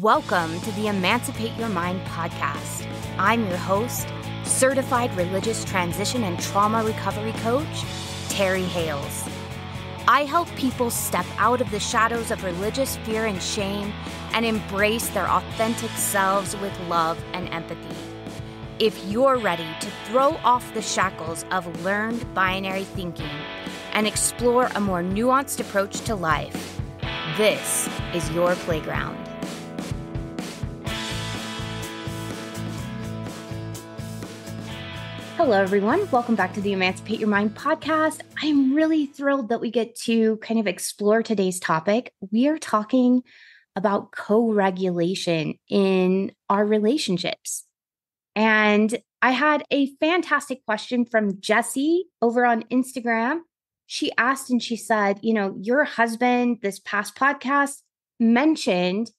Welcome to the Emancipate Your Mind podcast. I'm your host, certified religious transition and trauma recovery coach, Terry HALES. I help people step out of the shadows of religious fear and shame and embrace their authentic selves with love and empathy. If you're ready to throw off the shackles of learned binary thinking and explore a more nuanced approach to life, this is your playground. Hello, everyone. Welcome back to the Emancipate Your Mind podcast. I'm really thrilled that we get to kind of explore today's topic. We are talking about co-regulation in our relationships. And I had a fantastic question from Jessie over on Instagram. She asked and she said, your husband, this past podcast, mentioned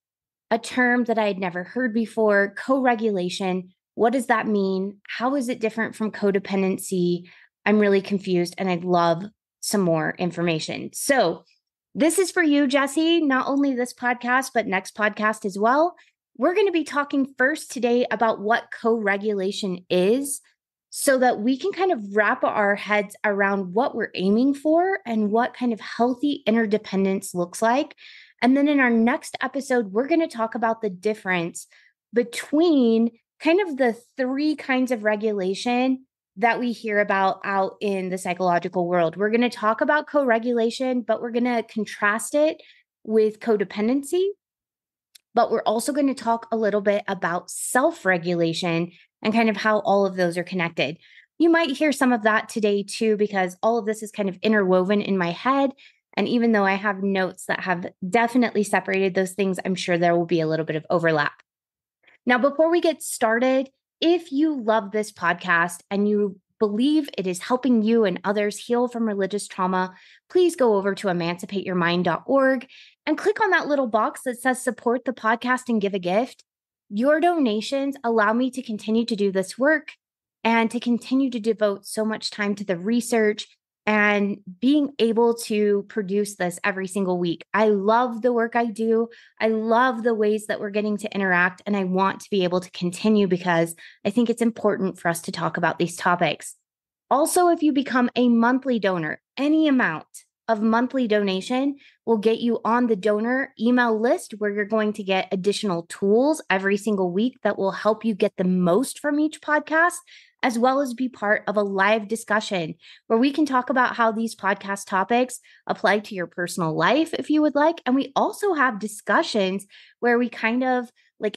a term that I had never heard before, co-regulation. What does that mean? How is it different from codependency? I'm really confused and I'd love some more information. So this is for you, Jessie, not only this podcast, but next podcast as well. We're going to be talking first today about what co-regulation is so that we can kind of wrap our heads around what we're aiming for and what kind of healthy interdependence looks like. And then in our next episode, we're going to talk about the difference between kind of the three kinds of regulation that we hear about out in the psychological world. We're going to talk about co-regulation, but we're going to contrast it with codependency. But we're also going to talk a little bit about self-regulation and kind of how all of those are connected. You might hear some of that today too, because all of this is kind of interwoven in my head. And even though I have notes that have definitely separated those things, I'm sure there will be a little bit of overlap. Now, before we get started, if you love this podcast and you believe it is helping you and others heal from religious trauma, please go over to emancipateyourmind.org and click on that little box that says support the podcast and give a gift. Your donations allow me to continue to do this work and to continue to devote so much time to the research and being able to produce this every single week. I love the work I do. I love the ways that we're getting to interact, and I want to be able to continue because I think it's important for us to talk about these topics. Also, if you become a monthly donor, any amount of monthly donation will get you on the donor email list where you're going to get additional tools every single week that will help you get the most from each podcast, as well as be part of a live discussion where we can talk about how these podcast topics apply to your personal life if you would like. And we also have discussions where we kind of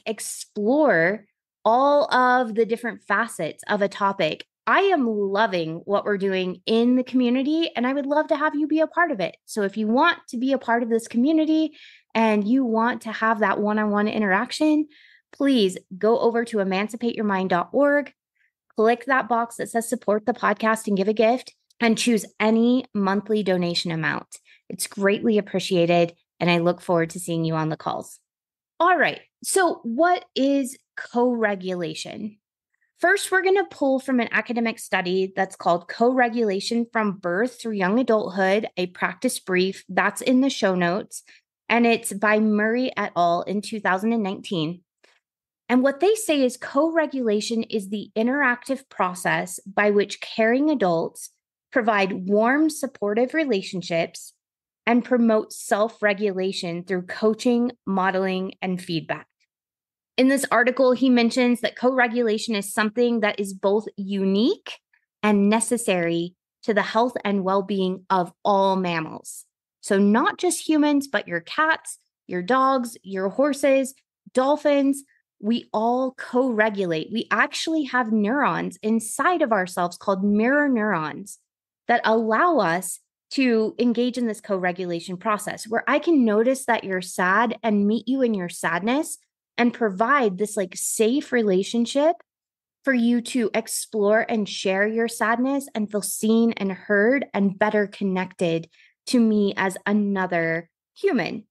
explore all of the different facets of a topic. I am loving what we're doing in the community, and I would love to have you be a part of it. So if you want to be a part of this community and you want to have that one-on-one interaction, please go over to emancipateyourmind.org. Click that box that says support the podcast and give a gift and choose any monthly donation amount. It's greatly appreciated, and I look forward to seeing you on the calls. All right, so what is co-regulation? First, we're going to pull from an academic study that's called Co-Regulation from Birth Through Young Adulthood, a practice brief. That's in the show notes, and it's by Murray et al. In 2019. And what they say is co-regulation is the interactive process by which caring adults provide warm, supportive relationships and promote self-regulation through coaching, modeling, and feedback. In this article, he mentions that co-regulation is something that is both unique and necessary to the health and well-being of all mammals. So not just humans, but your cats, your dogs, your horses, dolphins. We all co-regulate. We actually have neurons inside of ourselves called mirror neurons that allow us to engage in this co-regulation process where I can notice that you're sad and meet you in your sadness and provide this safe relationship for you to explore and share your sadness and feel seen and heard and better connected to me as another human.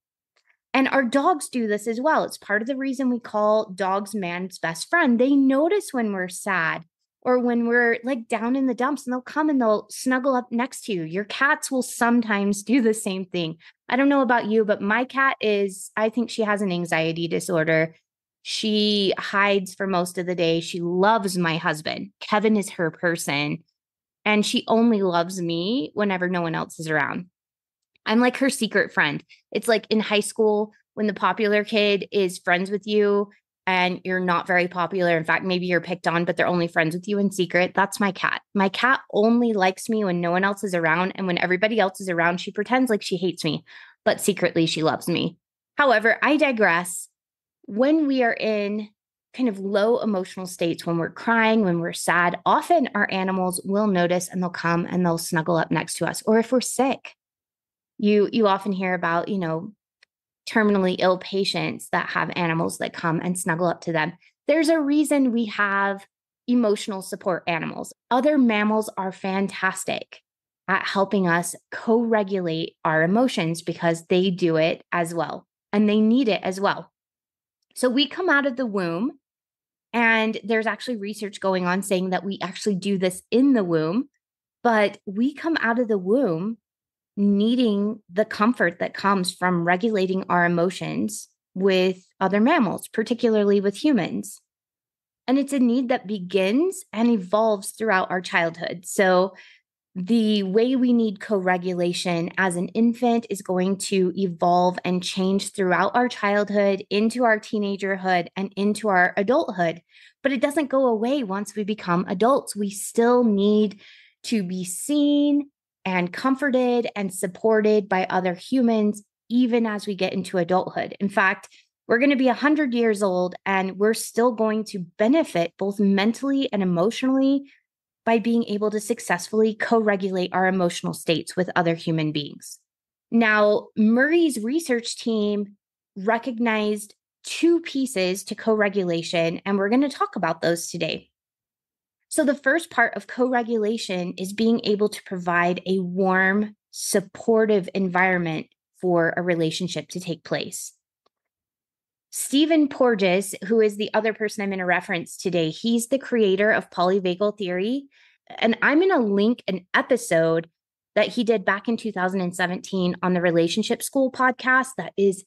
And our dogs do this as well. It's part of the reason we call dogs man's best friend. They notice when we're sad or when we're like down in the dumps, and they'll come and they'll snuggle up next to you. Your cats will sometimes do the same thing. I don't know about you, but my cat I think she has an anxiety disorder. She hides for most of the day. She loves my husband. Kevin is her person. And she only loves me whenever no one else is around. I'm like her secret friend. It's like in high school when the popular kid is friends with you and you're not very popular. In fact, maybe you're picked on, but they're only friends with you in secret. That's my cat. My cat only likes me when no one else is around. And when everybody else is around, she pretends like she hates me, but secretly she loves me. However, I digress. When we are in kind of low emotional states, when we're crying, when we're sad, often our animals will notice and they'll come and they'll snuggle up next to us. Or if we're sick, you often hear about, terminally ill patients that have animals that come and snuggle up to them. There's a reason we have emotional support animals. Other mammals are fantastic at helping us co-regulate our emotions because they do it as well, and they need it as well. So we come out of the womb, and there's actually research going on saying that we actually do this in the womb, but we come out of the womb needing the comfort that comes from regulating our emotions with other mammals, particularly with humans. And it's a need that begins and evolves throughout our childhood. So the way we need co-regulation as an infant is going to evolve and change throughout our childhood, into our teenagerhood, and into our adulthood. But it doesn't go away once we become adults. We still need to be seen and comforted and supported by other humans, even as we get into adulthood. In fact, we're going to be 100 years old, and we're still going to benefit both mentally and emotionally by being able to successfully co-regulate our emotional states with other human beings. Now, Murray's research team recognized two pieces to co-regulation, and we're going to talk about those today. So the first part of co-regulation is being able to provide a warm, supportive environment for a relationship to take place. Stephen Porges, who is the other person I'm going to reference today, he's the creator of polyvagal theory. And I'm going to link an episode that he did back in 2017 on the Relationship School podcast that is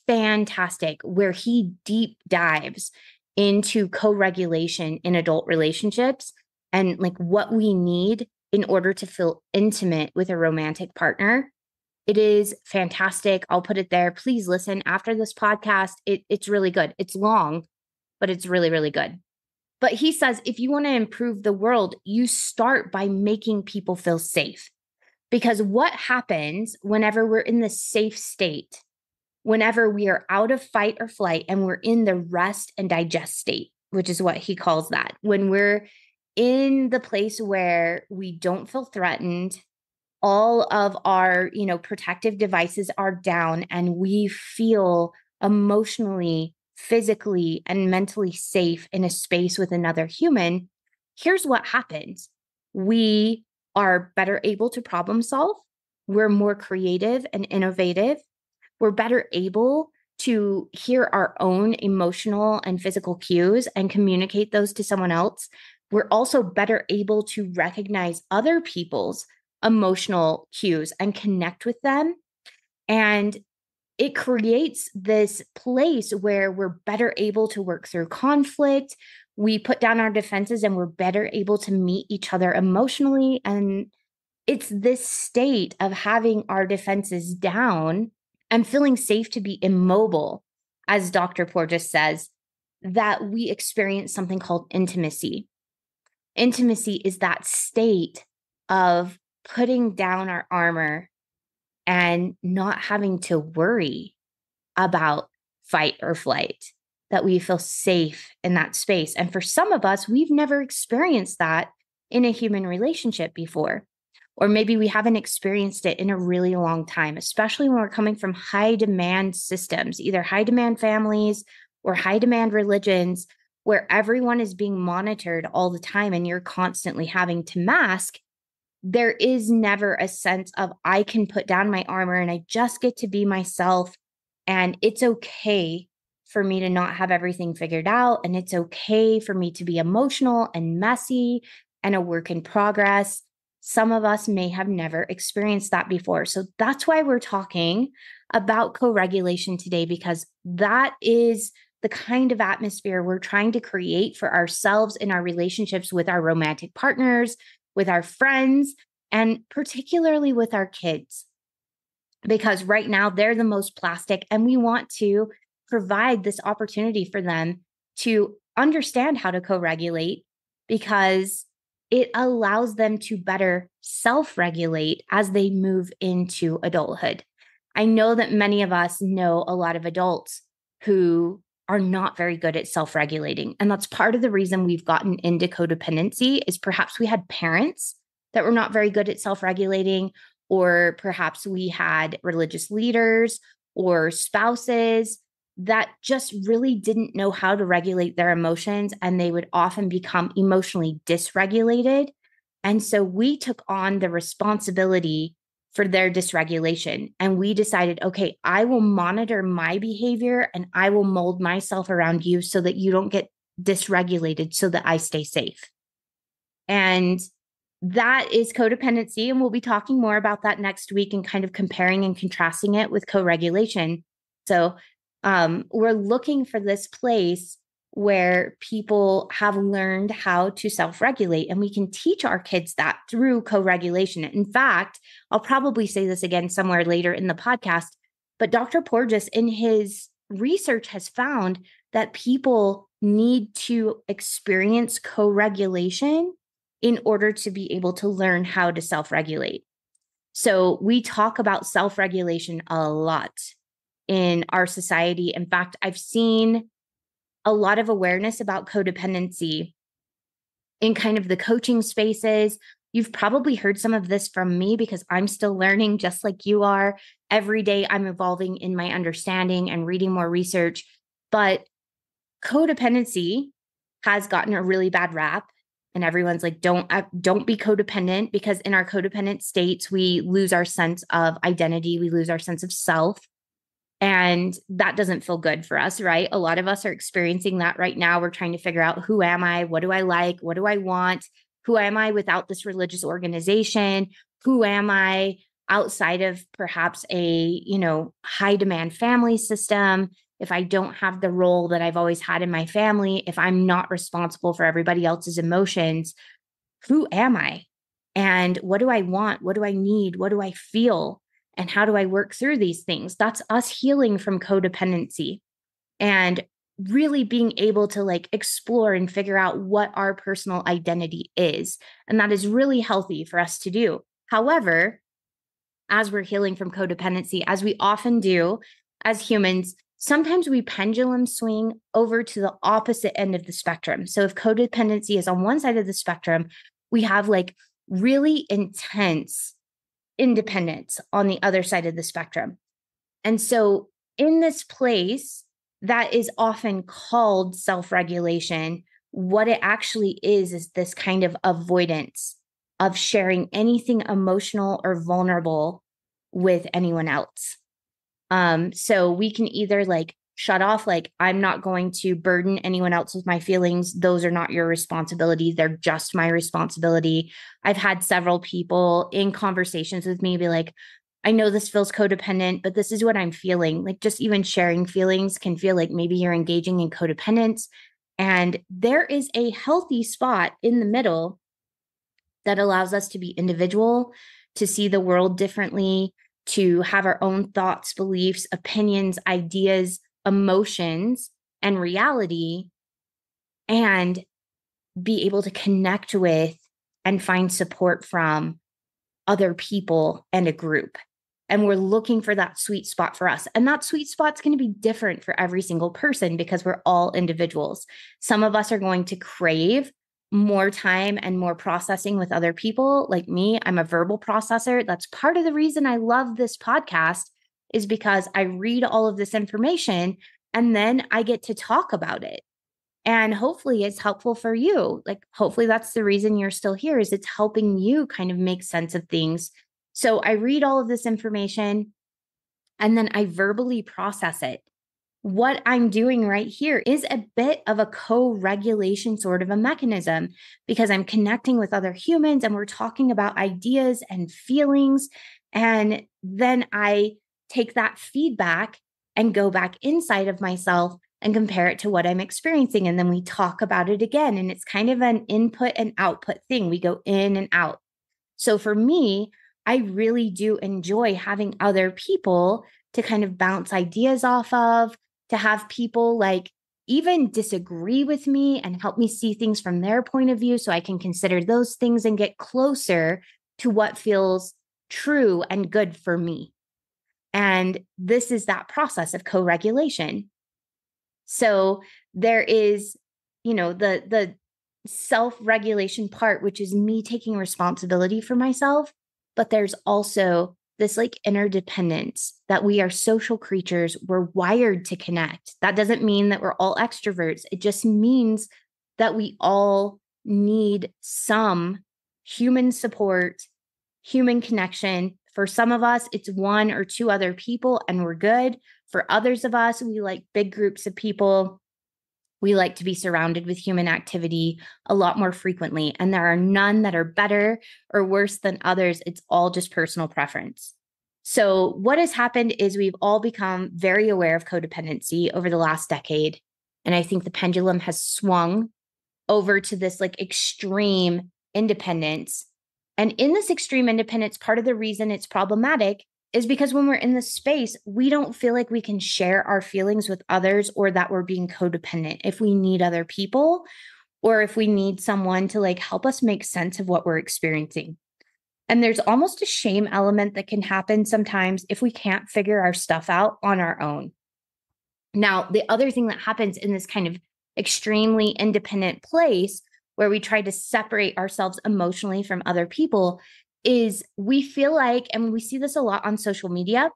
fantastic, where he deep dives into co-regulation in adult relationships and like what we need in order to feel intimate with a romantic partner. It is fantastic. I'll put it there. Please listen after this podcast. It's really good. It's long, but it's really, really good. But he says, if you want to improve the world, you start by making people feel safe. Because what happens whenever we're in the safe state, whenever we are out of fight or flight and we're in the rest and digest state, which is what he calls that, when we're in the place where we don't feel threatened, all of our, protective devices are down, and we feel emotionally, physically, and mentally safe in a space with another human, here's what happens. We are better able to problem solve. We're more creative and innovative. We're better able to hear our own emotional and physical cues and communicate those to someone else. We're also better able to recognize other people's emotional cues and connect with them. And it creates this place where we're better able to work through conflict. We put down our defenses and we're better able to meet each other emotionally. And it's this state of having our defenses down and feeling safe to be immobile, as Dr. Porges says, that we experience something called intimacy. Intimacy is that state of putting down our armor and not having to worry about fight or flight, that we feel safe in that space. And for some of us, we've never experienced that in a human relationship before. Or maybe we haven't experienced it in a really long time, especially when we're coming from high demand systems, either high demand families or high demand religions, where everyone is being monitored all the time and you're constantly having to mask. There is never a sense of I can put down my armor and I just get to be myself And it's okay for me to not have everything figured out. And it's okay for me to be emotional and messy and a work in progress. Some of us may have never experienced that before. So that's why we're talking about co-regulation today, because that is the kind of atmosphere we're trying to create for ourselves in our relationships with our romantic partners, with our friends, and particularly with our kids. Because right now they're the most plastic, and we want to provide this opportunity for them to understand how to co-regulate, because it allows them to better self-regulate as they move into adulthood. I know that many of us know a lot of adults who are not very good at self-regulating. And that's part of the reason we've gotten into codependency, is perhaps we had parents that were not very good at self-regulating, or perhaps we had religious leaders or spouses that just really didn't know how to regulate their emotions, and they would often become emotionally dysregulated. And so we took on the responsibility for their dysregulation. And we decided, okay, I will monitor my behavior and I will mold myself around you so that you don't get dysregulated, so that I stay safe. And that is codependency. And we'll be talking more about that next week and kind of comparing and contrasting it with co-regulation. So we're looking for this place where people have learned how to self-regulate, and we can teach our kids that through co-regulation. In fact, I'll probably say this again somewhere later in the podcast, but Dr. Porges in his research has found that people need to experience co-regulation in order to be able to learn how to self-regulate. So we talk about self-regulation a lot in our society. In fact, I've seen a lot of awareness about codependency in kind of the coaching spaces. You've probably heard some of this from me, because I'm still learning just like you are. Every day I'm evolving in my understanding and reading more research. But codependency has gotten a really bad rap. And everyone's like, don't be codependent, because in our codependent states, we lose our sense of identity. We lose our sense of self. And that doesn't feel good for us, right? A lot of us are experiencing that right now. We're trying to figure out, who am I? What do I like? What do I want? Who am I without this religious organization? Who am I outside of perhaps a, high demand family system? If I don't have the role that I've always had in my family, if I'm not responsible for everybody else's emotions, who am I? And what do I want? What do I need? What do I feel? And how do I work through these things? That's us healing from codependency and really being able to explore and figure out what our personal identity is. And that is really healthy for us to do. However, as we're healing from codependency, as we often do as humans, sometimes we pendulum swing over to the opposite end of the spectrum. So if codependency is on one side of the spectrum, we have really intense independence on the other side of the spectrum. And so in this place that is often called self-regulation, what it actually is this kind of avoidance of sharing anything emotional or vulnerable with anyone else. So we can either shut off, I'm not going to burden anyone else with my feelings. Those are not your responsibility. They're just my responsibility. I've had several people in conversations with me be like, I know this feels codependent, but this is what I'm feeling. Just even sharing feelings can feel like maybe you're engaging in codependence. And there is a healthy spot in the middle that allows us to be individual, to see the world differently, to have our own thoughts, beliefs, opinions, ideas, emotions, and reality, and be able to connect with and find support from other people and a group. And we're looking for that sweet spot for us. And that sweet spot's going to be different for every single person, because we're all individuals. Some of us are going to crave more time and more processing with other people. Like me, I'm a verbal processor. That's part of the reason I love this podcast, is because I read all of this information and then I get to talk about it. And hopefully it's helpful for you. Hopefully that's the reason you're still here, is it's helping you kind of make sense of things. So I read all of this information and then I verbally process it. What I'm doing right here is a bit of a co-regulation sort of a mechanism because I'm connecting with other humans and we're talking about ideas and feelings. And then I take that feedback and go back inside of myself and compare it to what I'm experiencing. And then we talk about it again. And it's kind of an input and output thing. We go in and out. So for me, I really do enjoy having other people to kind of bounce ideas off of, to have people like even disagree with me and help me see things from their point of view so I can consider those things and get closer to what feels true and good for me. And this is that process of co-regulation. So there is, the self-regulation part, which is me taking responsibility for myself, but there's also this like interdependence that we are social creatures. We're wired to connect. That doesn't mean that we're all extroverts. It just means that we all need some human support, human connection. For some of us, it's one or two other people and we're good. For others of us, we like big groups of people. We like to be surrounded with human activity a lot more frequently. And there are none that are better or worse than others. It's all just personal preference. So what has happened is we've all become very aware of codependency over the last decade. And I think the pendulum has swung over to this like extreme independence. And in this extreme independence, part of the reason it's problematic is because when we're in this space, we don't feel like we can share our feelings with others or that we're being codependent. If we need other people or if we need someone to like help us make sense of what we're experiencing. And there's almost a shame element that can happen sometimes if we can't figure our stuff out on our own. Now, the other thing that happens in this kind of extremely independent place where we try to separate ourselves emotionally from other people is we feel like, and we see this a lot on social media,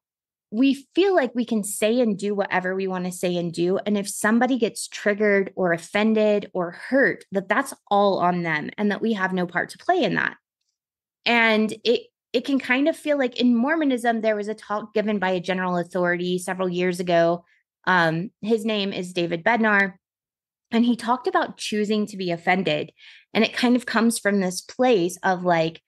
we feel like we can say and do whatever we want to say and do. And if somebody gets triggered or offended or hurt, that's all on them and that we have no part to play in that. And it can kind of feel like in Mormonism, there was a talk given by a general authority several years ago. His name is David Bednar. And he talked about choosing to be offended. And it kind of comes from this place of like,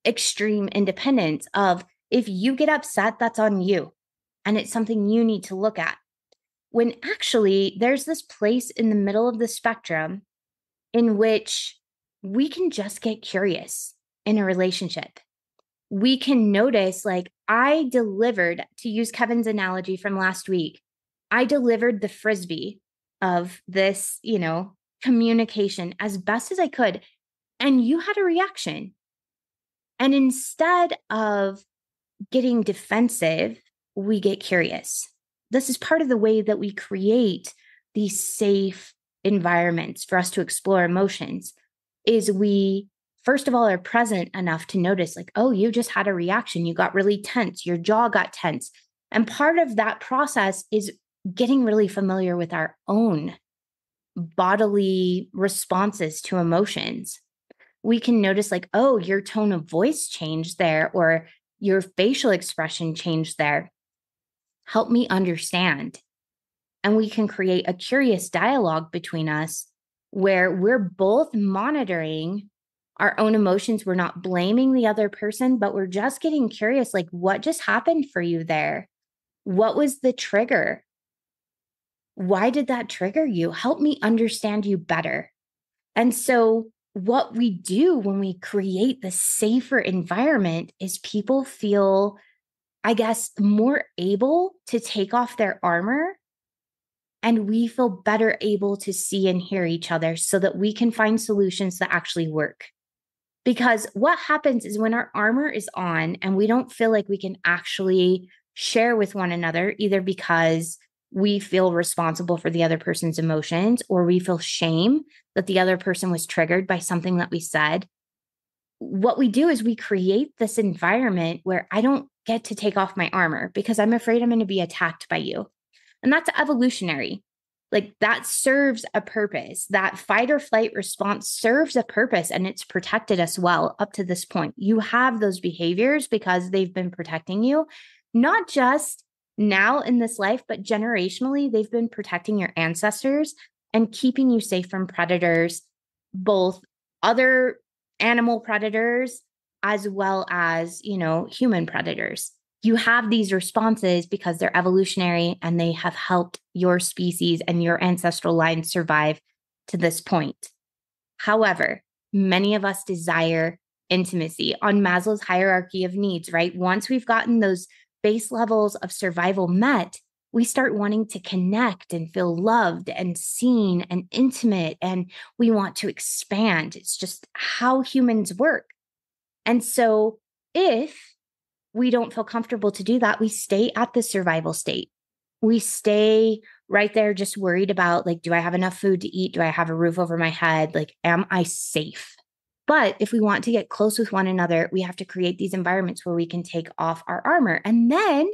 extreme independence of if you get upset, that's on you. And it's something you need to look at. When actually there's this place in the middle of the spectrum in which we can just get curious in a relationship. We can notice, like I delivered, to use Kevin's analogy from last week, I delivered the Frisbee of this, communication as best as I could. And you had a reaction. And instead of getting defensive, we get curious. This is part of the way that we create these safe environments for us to explore emotions is we, first of all, are present enough to notice like, oh, you just had a reaction. You got really tense. Your jaw got tense. And part of that process is getting really familiar with our own bodily responses to emotions. We can notice like, oh, your tone of voice changed there, or your facial expression changed there. Help me understand. And we can create a curious dialogue between us where we're both monitoring our own emotions. We're not blaming the other person, but we're just getting curious, like what just happened for you there? What was the trigger? Why did that trigger you? Help me understand you better. And so what we do when we create the safer environment is people feel, I guess, more able to take off their armor, and we feel better able to see and hear each other so that we can find solutions that actually work. Because what happens is when our armor is on and we don't feel like we can actually share with one another, either because we feel responsible for the other person's emotions, or we feel shame that the other person was triggered by something that we said. What we do is we create this environment where I don't get to take off my armor because I'm afraid I'm going to be attacked by you. And that's evolutionary. Like that serves a purpose. That fight or flight response serves a purpose, and it's protected us well up to this point. You have those behaviors because they've been protecting you. not just now in this life, but generationally, they've been protecting your ancestors and keeping you safe from predators, both other animal predators as well as, human predators. You have these responses because they're evolutionary and they have helped your species and your ancestral line survive to this point. However, many of us desire intimacy on Maslow's hierarchy of needs, right? Once we've gotten those base levels of survival met, we start wanting to connect and feel loved and seen and intimate, and we want to expand. It's just how humans work. And so if we don't feel comfortable to do that, we stay at the survival state. We stay right there just worried about, like, do I have enough food to eat? Do I have a roof over my head? Like, am I safe? But if we want to get close with one another, we have to create these environments where we can take off our armor. And then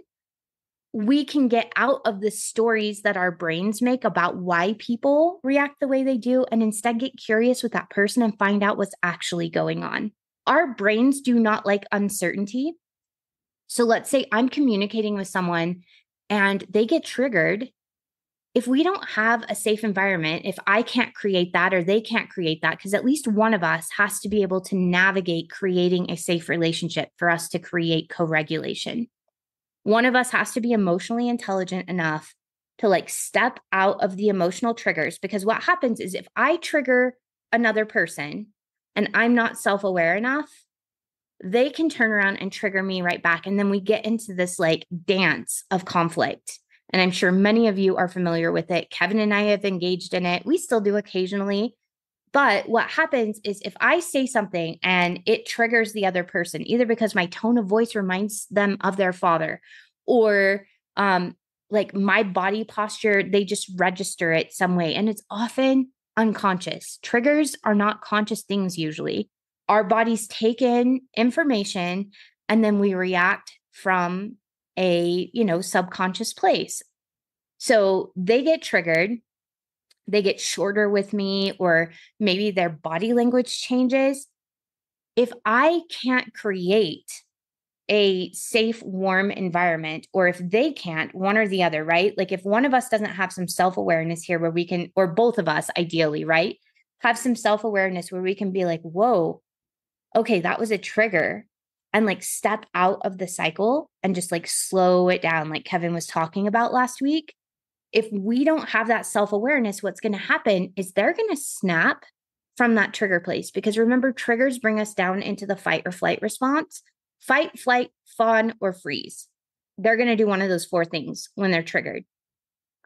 we can get out of the stories that our brains make about why people react the way they do and instead get curious with that person and find out what's actually going on. Our brains do not like uncertainty. So let's say I'm communicating with someone and they get triggered. If we don't have a safe environment, if I can't create that or they can't create that, because at least one of us has to be able to navigate creating a safe relationship for us to create co-regulation. One of us has to be emotionally intelligent enough to step out of the emotional triggers, because what happens is if I trigger another person and I'm not self-aware enough, they can turn around and trigger me right back. And then we get into this dance of conflict. And I'm sure many of you are familiar with it. Kevin and I have engaged in it. We still do occasionally. But what happens is if I say something and it triggers the other person, either because my tone of voice reminds them of their father, or my body posture, they just register it some way. And it's often unconscious. Triggers are not conscious things usually. Our bodies take in information and then we react from a, subconscious place. So they get triggered, they get shorter with me, or maybe their body language changes. If I can't create a safe, warm environment, or if they can't, one or the other, right? If one of us doesn't have some self-awareness here where we can, or both of us ideally, right, have some self-awareness where we can be like, whoa, okay, that was a trigger, and step out of the cycle and just slow it down, like Kevin was talking about last week. If we don't have that self-awareness, what's going to happen is they're going to snap from that trigger place, because remember, triggers bring us down into the fight or flight response: fight, flight, fawn, or freeze. They're going to do one of those four things when they're triggered.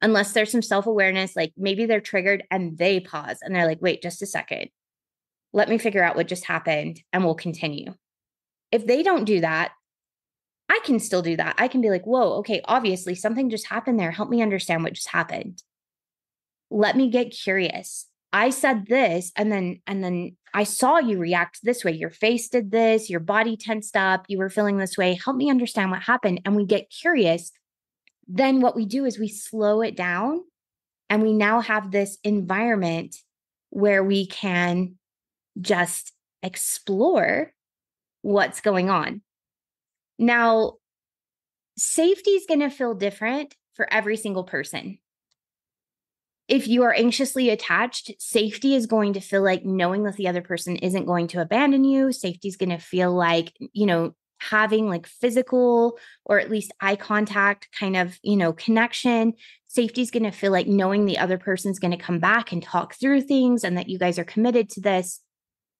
Unless there's some self-awareness, maybe they're triggered and they pause and they're like, wait, just a second. Let me figure out what just happened and we'll continue. If they don't do that, I can still do that. I can be like, whoa, okay, obviously something just happened there. Help me understand what just happened. Let me get curious. I said this, and then I saw you react this way. Your face did this, your body tensed up, you were feeling this way. Help me understand what happened. And we get curious. Then what we do is we slow it down, and we now have this environment where we can just explore what's going on. Now, safety is going to feel different for every single person. If you are anxiously attached, safety is going to feel like knowing that the other person isn't going to abandon you. Safety is going to feel like, having physical or at least eye contact kind of, connection. Safety is going to feel like knowing the other person's going to come back and talk through things and that you guys are committed to this.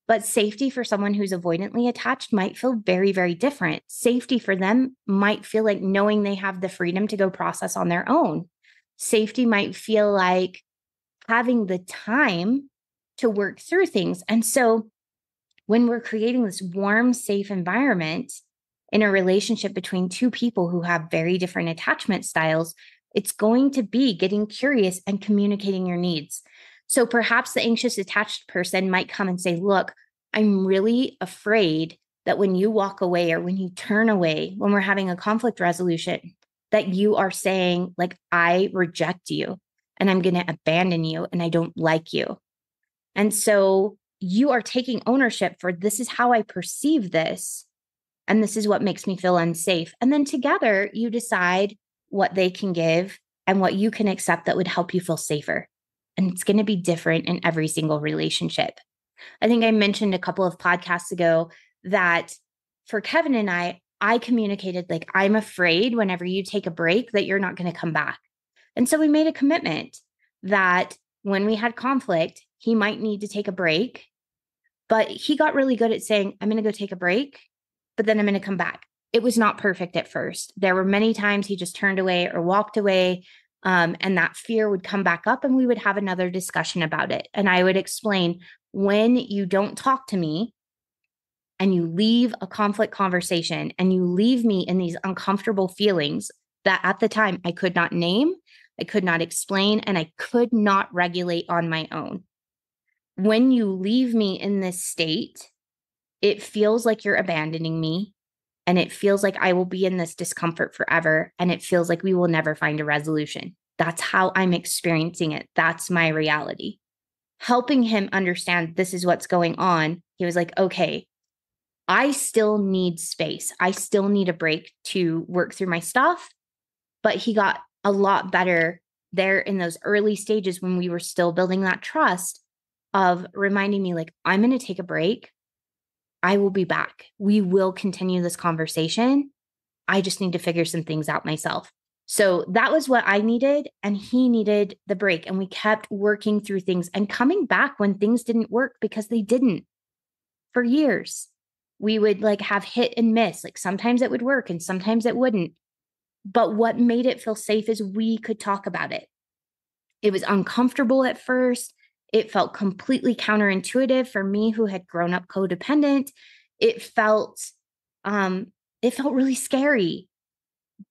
But safety for someone who's avoidantly attached might feel very, very different. Safety for them might feel like knowing they have the freedom to go process on their own. Safety might feel like having the time to work through things. And so when we're creating this warm, safe environment in a relationship between two people who have very different attachment styles, it's going to be getting curious and communicating your needs. So perhaps the anxious attached person might come and say, look, I'm really afraid that when you walk away or when you turn away, when we're having a conflict resolution, that you are saying, I reject you and I'm going to abandon you and I don't like you. And so you are taking ownership for, this is how I perceive this. And this is what makes me feel unsafe. And then together you decide what they can give and what you can accept that would help you feel safer. And it's going to be different in every single relationship. I think I mentioned a couple of podcasts ago that for Kevin and I communicated like, I'm afraid whenever you take a break that you're not going to come back. And so we made a commitment that when we had conflict, he might need to take a break, but he got really good at saying, I'm going to go take a break, but then I'm going to come back. It was not perfect at first. There were many times he just turned away or walked away. And that fear would come back up and we would have another discussion about it. And I would explain, when you don't talk to me and you leave a conflict conversation and you leave me in these uncomfortable feelings that at the time I could not name, I could not explain, and I could not regulate on my own. When you leave me in this state, it feels like you're abandoning me. And it feels like I will be in this discomfort forever. And it feels like we will never find a resolution. That's how I'm experiencing it. That's my reality. Helping him understand this is what's going on. He was like, okay, I still need space. I still need a break to work through my stuff. But he got a lot better there in those early stages when we were still building that trust of reminding me like, I'm going to take a break. I will be back. We will continue this conversation. I just need to figure some things out myself. So that was what I needed. And he needed the break. And we kept working through things and coming back when things didn't work, because they didn't for years. We would like have hit and miss. Like sometimes it would work and sometimes it wouldn't. But what made it feel safe is we could talk about it. It was uncomfortable at first. It felt completely counterintuitive for me who had grown up codependent. It felt really scary.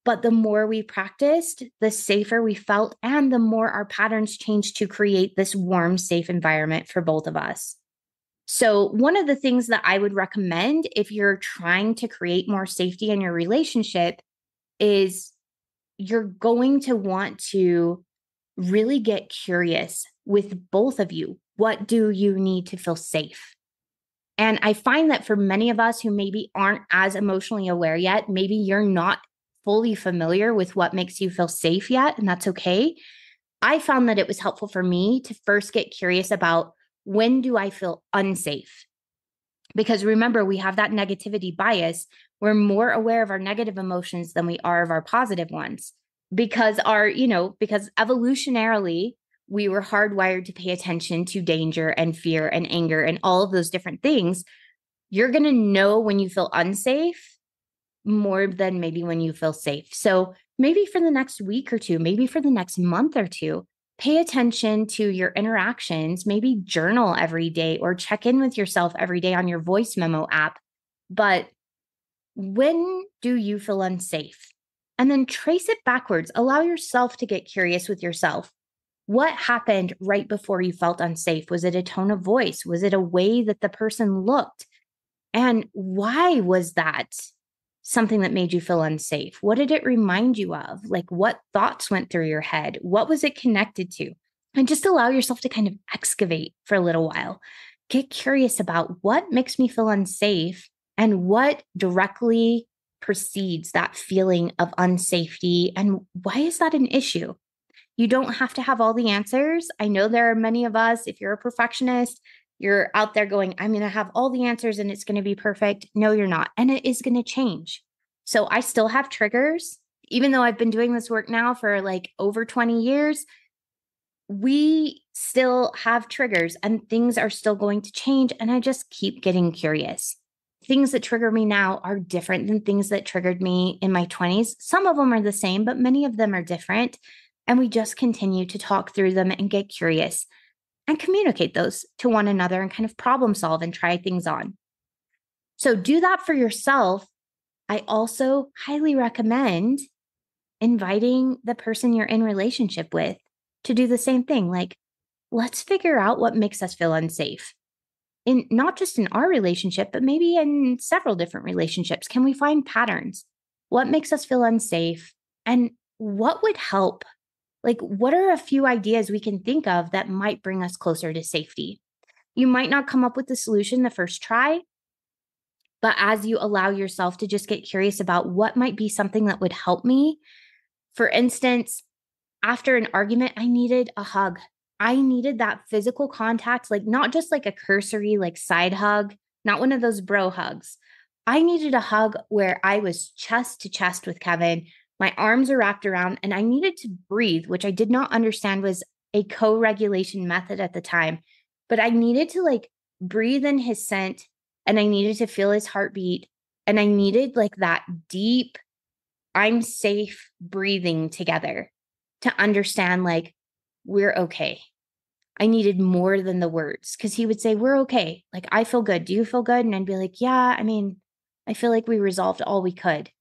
But the more we practiced, the safer we felt, and the more our patterns changed to create this warm, safe environment for both of us. So one of the things that I would recommend if you're trying to create more safety in your relationship is you're going to want to really get curious with both of you. What do you need to feel safe? And I find that for many of us who maybe aren't as emotionally aware yet, maybe you're not fully familiar with what makes you feel safe yet, and that's okay. I found that it was helpful for me to first get curious about, when do I feel unsafe? Because remember, we have that negativity bias. We're more aware of our negative emotions than we are of our positive ones, because because evolutionarily, we were hardwired to pay attention to danger and fear and anger and all of those different things. You're going to know when you feel unsafe more than maybe when you feel safe. So maybe for the next week or two, maybe for the next month or two, pay attention to your interactions, maybe journal every day or check in with yourself every day on your voice memo app. But when do you feel unsafe? And then trace it backwards. Allow yourself to get curious with yourself. What happened right before you felt unsafe? Was it a tone of voice? Was it a way that the person looked? And why was that something that made you feel unsafe? What did it remind you of? Like, what thoughts went through your head? What was it connected to? And just allow yourself to kind of excavate for a little while. Get curious about what makes me feel unsafe and what directly precedes that feeling of unsafety, and why is that an issue? You don't have to have all the answers. I know there are many of us, if you're a perfectionist, you're out there going, I'm going to have all the answers and it's going to be perfect. No, you're not. And it is going to change. So I still have triggers. Even though I've been doing this work now for like over 20 years, we still have triggers and things are still going to change. And I just keep getting curious. Things that trigger me now are different than things that triggered me in my 20s. Some of them are the same, but many of them are different. And we just continue to talk through them and get curious and communicate those to one another and kind of problem solve and try things on. So do that for yourself. I also highly recommend inviting the person you're in relationship with to do the same thing. Like, let's figure out what makes us feel unsafe. Not just in our relationship, but maybe in several different relationships. Can we find patterns? What makes us feel unsafe? And what would help? Like, what are a few ideas we can think of that might bring us closer to safety? You might not come up with the solution the first try, But as you allow yourself to just get curious about what might be something that would help me, for instance, after an argument, I needed a hug. I needed that physical contact, like not just like a cursory, like side hug, not one of those bro hugs. I needed a hug where I was chest to chest with Kevin. My arms are wrapped around and I needed to breathe, which I did not understand was a co-regulation method at the time. But I needed to like breathe in his scent and I needed to feel his heartbeat. And I needed like that deep, I'm safe breathing together to understand like we're okay. I needed more than the words because he would say, we're okay. Like, I feel good. Do you feel good? And I'd be like, yeah, I mean, I feel like we resolved all we could.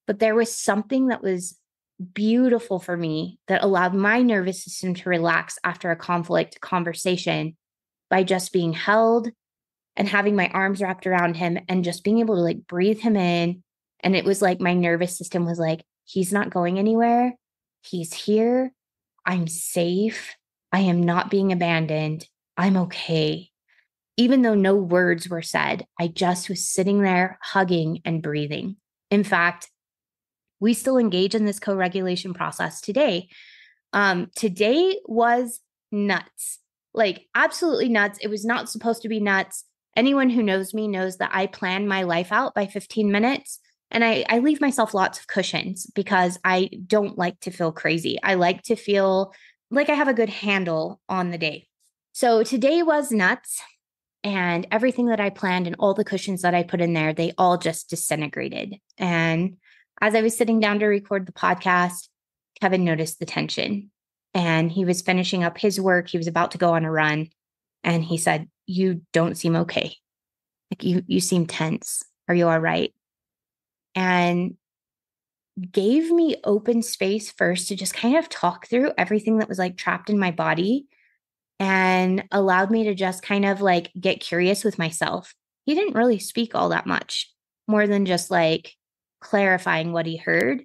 But there was something that was beautiful for me that allowed my nervous system to relax after a conflict conversation by just being held and having my arms wrapped around him and just being able to like breathe him in. And it was like my nervous system was like, he's not going anywhere. He's here. I'm safe. I am not being abandoned. I'm okay. Even though no words were said, I just was sitting there hugging and breathing. In fact, we still engage in this co-regulation process today. Today was nuts, like absolutely nuts. It was not supposed to be nuts. Anyone who knows me knows that I plan my life out by 15 minutes and I leave myself lots of cushions because I don't like to feel crazy. I like to feel like I have a good handle on the day. So today was nuts and everything that I planned and all the cushions that I put in there, they all just disintegrated. And as I was sitting down to record the podcast, Kevin noticed the tension and he was finishing up his work. He was about to go on a run. And he said, you don't seem okay. Like you seem tense. Are you all right? And gave me open space first to just kind of talk through everything that was like trapped in my body and allowed me to just kind of like get curious with myself. He didn't really speak all that much more than just like clarifying what he heard.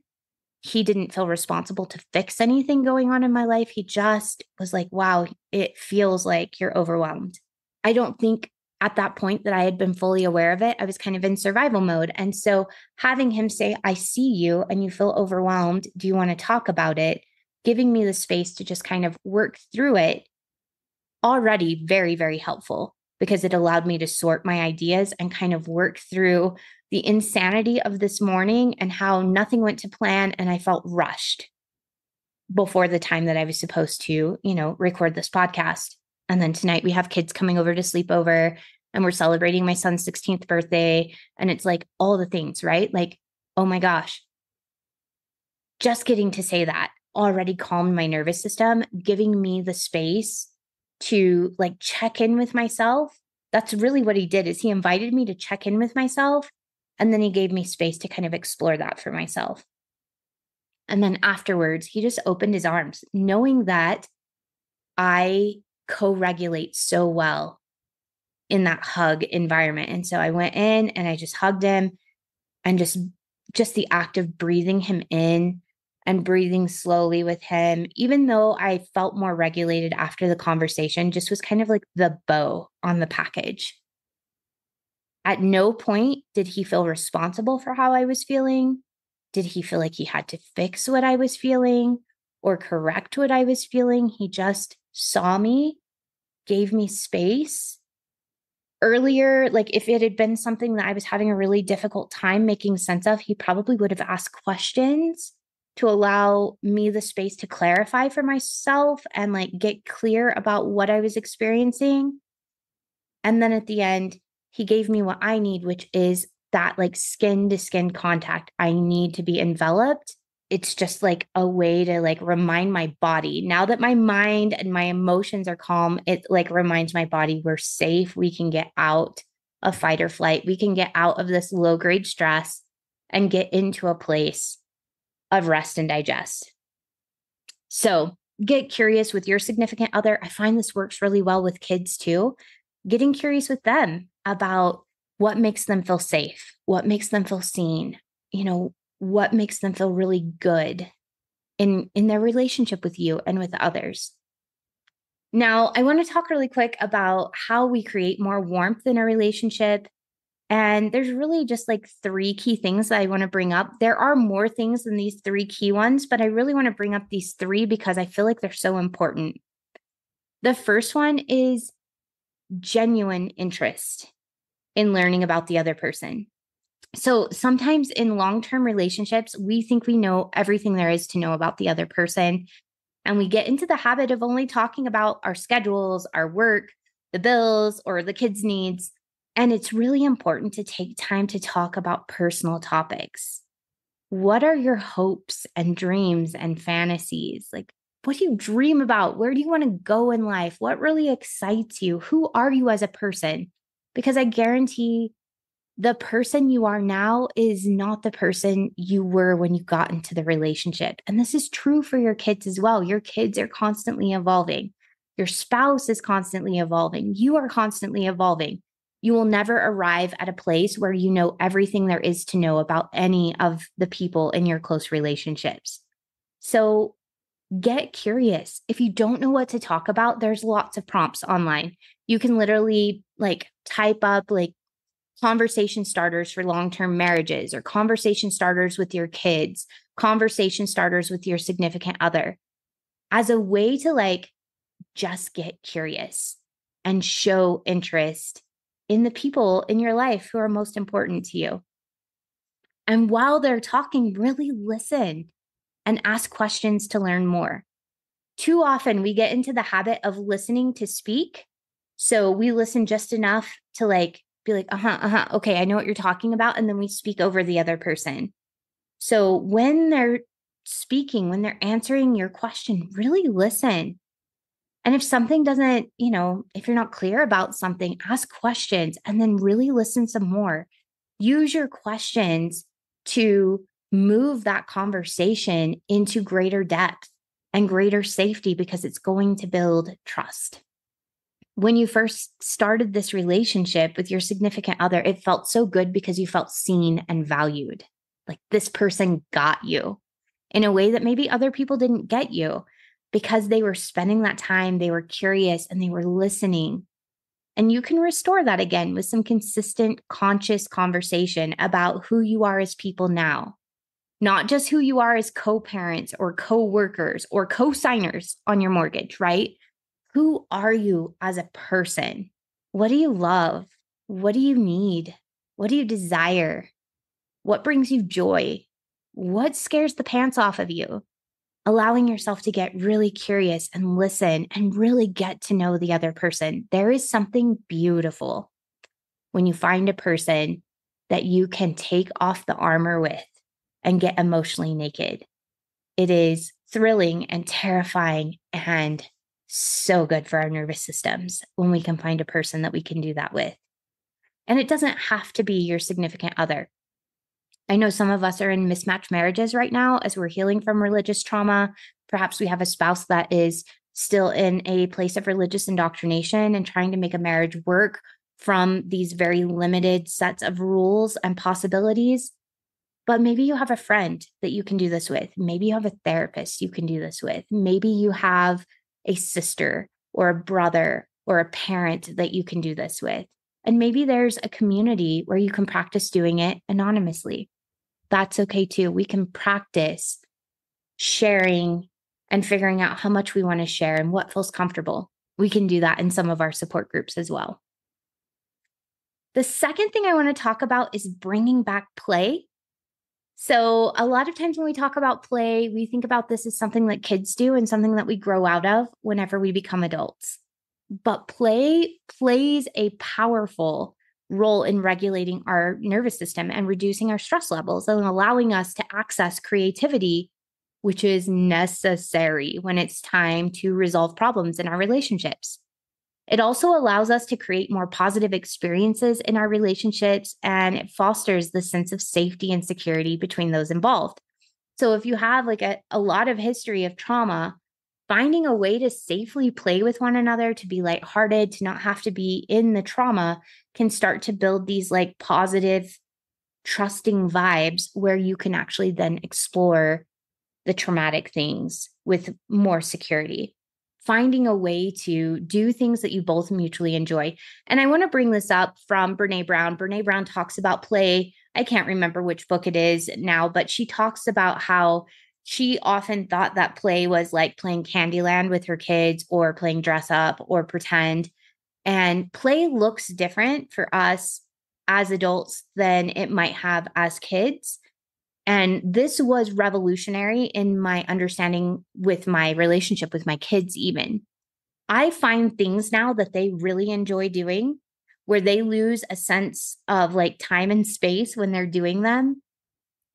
He didn't feel responsible to fix anything going on in my life. He just was like, wow, it feels like you're overwhelmed. I don't think at that point that I had been fully aware of it. I was kind of in survival mode. And so having him say, I see you and you feel overwhelmed. Do you want to talk about it? Giving me the space to just kind of work through it already very, very helpful because it allowed me to sort my ideas and kind of work through the insanity of this morning and how nothing went to plan and I felt rushed before the time that I was supposed to, record this podcast. And then tonight we have kids coming over to sleep over and we're celebrating my son's 16th birthday. And it's like all the things, right? Like, oh my gosh, just getting to say that already calmed my nervous system, giving me the space to like check in with myself. That's really what he did is he invited me to check in with myself. And then he gave me space to kind of explore that for myself. And then afterwards, he just opened his arms, knowing that I co-regulate so well in that hug environment. And so I went in and I just hugged him and just the act of breathing him in and breathing slowly with him, even though I felt more regulated after the conversation, just was kind of like the bow on the package. At no point did he feel responsible for how I was feeling. Did he feel like he had to fix what I was feeling or correct what I was feeling? He just saw me, gave me space. Earlier, like if it had been something that I was having a really difficult time making sense of, he probably would have asked questions to allow me the space to clarify for myself and like get clear about what I was experiencing. And then at the end, he gave me what I need, which is that like skin to skin contact. I need to be enveloped. It's just like a way to like remind my body now that my mind and my emotions are calm. It like reminds my body we're safe. We can get out of fight or flight. We can get out of this low grade stress and get into a place of rest and digest. So get curious with your significant other. I find this works really well with kids too. Getting curious with them about what makes them feel safe, what makes them feel seen, what makes them feel really good in their relationship with you and with others. Now, I want to talk really quick about how we create more warmth in a relationship And there's really just like three key things that I want to bring up. There are more things than these three key ones, but I really want to bring up these three because I feel like they're so important. The first one is genuine interest in learning about the other person. So sometimes in long-term relationships, we think we know everything there is to know about the other person. And we get into the habit of only talking about our schedules, our work, the bills, or the kids' needs. And it's really important to take time to talk about personal topics. What are your hopes and dreams and fantasies? Like, what do you dream about? Where do you want to go in life? What really excites you? Who are you as a person? Because I guarantee the person you are now is not the person you were when you got into the relationship. And this is true for your kids as well. Your kids are constantly evolving. Your spouse is constantly evolving. You are constantly evolving. You will never arrive at a place where you know everything there is to know about any of the people in your close relationships. So get curious. If you don't know what to talk about, there's lots of prompts online. You can literally like type up like conversation starters for long-term marriages or conversation starters with your kids, conversation starters with your significant other as a way to like just get curious and show interest in the people in your life who are most important to you. And while they're talking, really listen and ask questions to learn more. Too often we get into the habit of listening to speak. So we listen just enough to like be like, okay, I know what you're talking about. And then we speak over the other person. So when they're speaking, when they're answering your question, really listen. And if something doesn't, if you're not clear about something, ask questions and then really listen some more. Use your questions to move that conversation into greater depth and greater safety because it's going to build trust. When you first started this relationship with your significant other, it felt so good because you felt seen and valued. Like this person got you in a way that maybe other people didn't get you because they were spending that time, they were curious, and they were listening. And you can restore that again with some consistent, conscious conversation about who you are as people now, not just who you are as co-parents or co-workers or co-signers on your mortgage, right? Who are you as a person? What do you love? What do you need? What do you desire? What brings you joy? What scares the pants off of you? Allowing yourself to get really curious and listen and really get to know the other person. There is something beautiful when you find a person that you can take off the armor with and get emotionally naked. It is thrilling and terrifying and so good for our nervous systems when we can find a person that we can do that with. And it doesn't have to be your significant other. I know some of us are in mismatched marriages right now as we're healing from religious trauma. Perhaps we have a spouse that is still in a place of religious indoctrination and trying to make a marriage work from these very limited sets of rules and possibilities. But maybe you have a friend that you can do this with. Maybe you have a therapist you can do this with. Maybe you have a sister or a brother or a parent that you can do this with. And maybe there's a community where you can practice doing it anonymously. That's okay too. We can practice sharing and figuring out how much we want to share and what feels comfortable. We can do that in some of our support groups as well. The second thing I want to talk about is bringing back play. So a lot of times when we talk about play, we think about this as something that kids do and something that we grow out of whenever we become adults. But play plays a powerful role in regulating our nervous system and reducing our stress levels and allowing us to access creativity, which is necessary when it's time to resolve problems in our relationships. It also allows us to create more positive experiences in our relationships, and it fosters the sense of safety and security between those involved. So if you have like a lot of history of trauma, finding a way to safely play with one another, to be lighthearted, to not have to be in the trauma can start to build these like positive, trusting vibes where you can actually then explore the traumatic things with more security. finding a way to do things that you both mutually enjoy. And I want to bring this up from Brene Brown. Brene Brown talks about play. I can't remember which book it is now, but she talks about how she often thought that play was like playing Candyland with her kids or playing dress up or pretend. And play looks different for us as adults than it might have as kids. And this was revolutionary in my understanding with my relationship with my kids, even. I find things now that they really enjoy doing where they lose a sense of like time and space when they're doing them.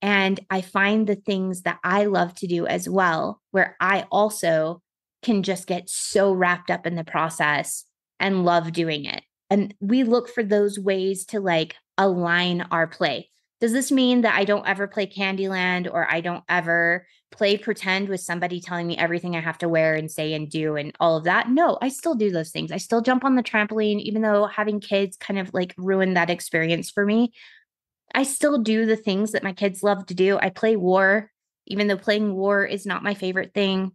And I find the things that I love to do as well, where I also can just get so wrapped up in the process and love doing it. And we look for those ways to like align our play. Does this mean that I don't ever play Candyland or I don't ever play pretend with somebody telling me everything I have to wear and say and do and all of that? No, I still do those things. I still jump on the trampoline, even though having kids kind of like ruined that experience for me. I still do the things that my kids love to do. I play war, even though playing war is not my favorite thing.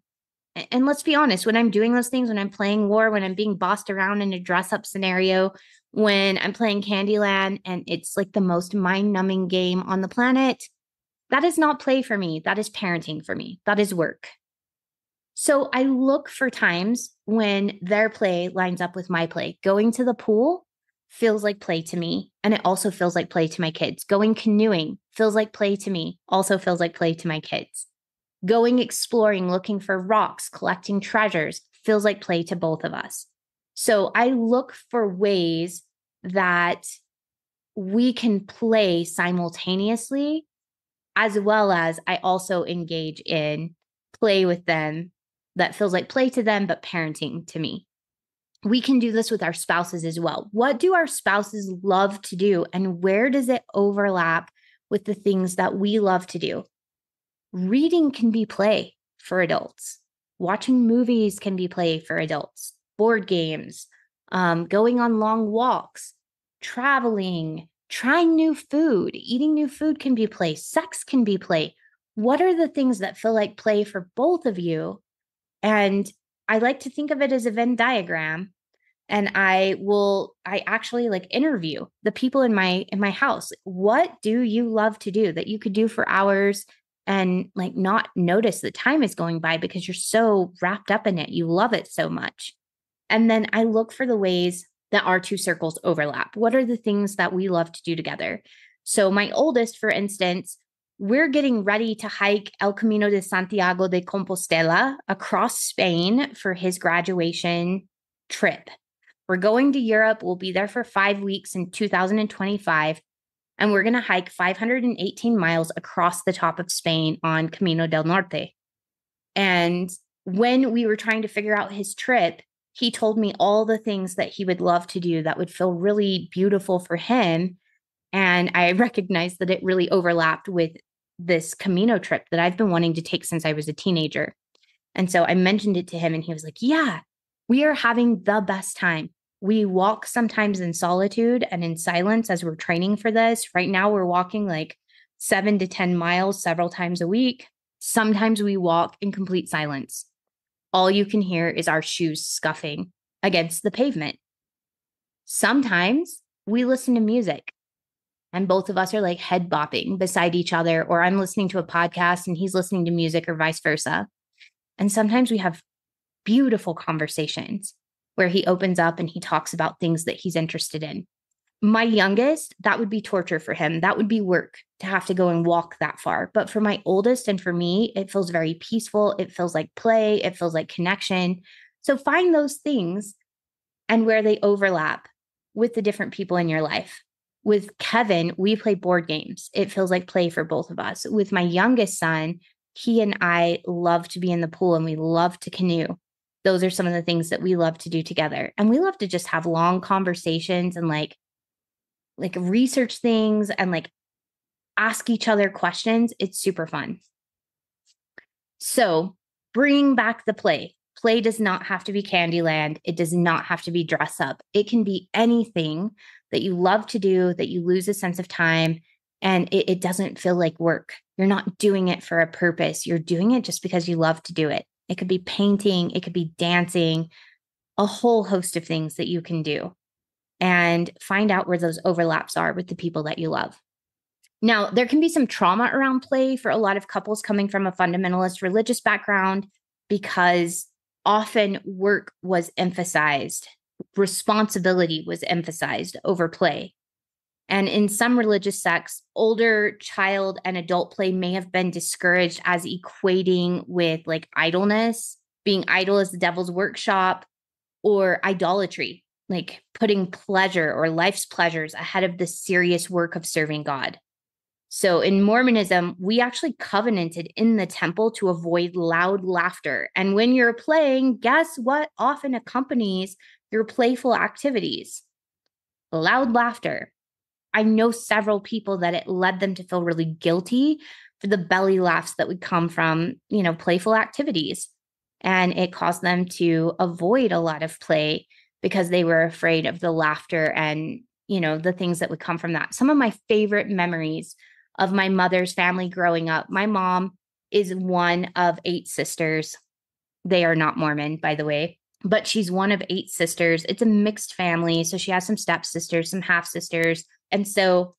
And let's be honest, when I'm doing those things, when I'm playing war, when I'm being bossed around in a dress up scenario, when I'm playing Candyland and it's like the most mind numbing game on the planet, that is not play for me. That is parenting for me. That is work. So I look for times when their play lines up with my play. Going to the pool feels like play to me. And it also feels like play to my kids. Going canoeing feels like play to me, also feels like play to my kids. Going exploring, looking for rocks, collecting treasures feels like play to both of us. So I look for ways that we can play simultaneously, as well as I also engage in play with them that feels like play to them, but parenting to me. We can do this with our spouses as well. What do our spouses love to do? And where does it overlap with the things that we love to do? Reading can be play for adults. Watching movies can be play for adults. Board games, going on long walks, traveling, trying new food, eating new food can be play. Sex can be play. What are the things that feel like play for both of you? And I like to think of it as a Venn diagram. And I actually like interview the people in my house. What do you love to do that you could do for hours and like not notice the time is going by because you're so wrapped up in it? You love it so much. And then I look for the ways that our two circles overlap. What are the things that we love to do together? So my oldest, for instance, we're getting ready to hike El Camino de Santiago de Compostela across Spain for his graduation trip. We're going to Europe. We'll be there for 5 weeks in 2025. And we're going to hike 518 miles across the top of Spain on Camino del Norte. And when we were trying to figure out his trip, he told me all the things that he would love to do that would feel really beautiful for him. And I recognized that it really overlapped with this Camino trip that I've been wanting to take since I was a teenager. And so I mentioned it to him and he was like, yeah, we are having the best time. We walk sometimes in solitude and in silence as we're training for this. Right now, we're walking like 7 to 10 miles several times a week. Sometimes we walk in complete silence. All you can hear is our shoes scuffing against the pavement. Sometimes we listen to music and both of us are like head bopping beside each other, or I'm listening to a podcast and he's listening to music or vice versa. And sometimes we have beautiful conversations where he opens up and he talks about things that he's interested in. My youngest, that would be torture for him. That would be work to have to go and walk that far. But for my oldest and for me, it feels very peaceful. It feels like play. It feels like connection. So find those things and where they overlap with the different people in your life. With Kevin, we play board games. It feels like play for both of us. With my youngest son, he and I love to be in the pool and we love to canoe. Those are some of the things that we love to do together. And we love to just have long conversations and like research things and like ask each other questions. It's super fun. So bring back the play. Play does not have to be Candyland. It does not have to be dress up. It can be anything that you love to do, that you lose a sense of time, and it doesn't feel like work. You're not doing it for a purpose. You're doing it just because you love to do it. it could be painting, it could be dancing, a whole host of things that you can do, and find out where those overlaps are with the people that you love. Now, there can be some trauma around play for a lot of couples coming from a fundamentalist religious background, because often work was emphasized, responsibility was emphasized over play. And in some religious sects, older child and adult play may have been discouraged as equating with like idleness, being idle as the devil's workshop, or idolatry, like putting pleasure or life's pleasures ahead of the serious work of serving God. So in Mormonism, we actually covenanted in the temple to avoid loud laughter. And when you're playing, guess what often accompanies your playful activities? Loud laughter. I know several people that it led them to feel really guilty for the belly laughs that would come from, playful activities. And it caused them to avoid a lot of play because they were afraid of the laughter and, the things that would come from that. Some of my favorite memories of my mother's family growing up. My mom is one of 8 sisters. They are not Mormon, by the way, but she's one of 8 sisters. It's a mixed family. So she has some stepsisters, some half sisters. And so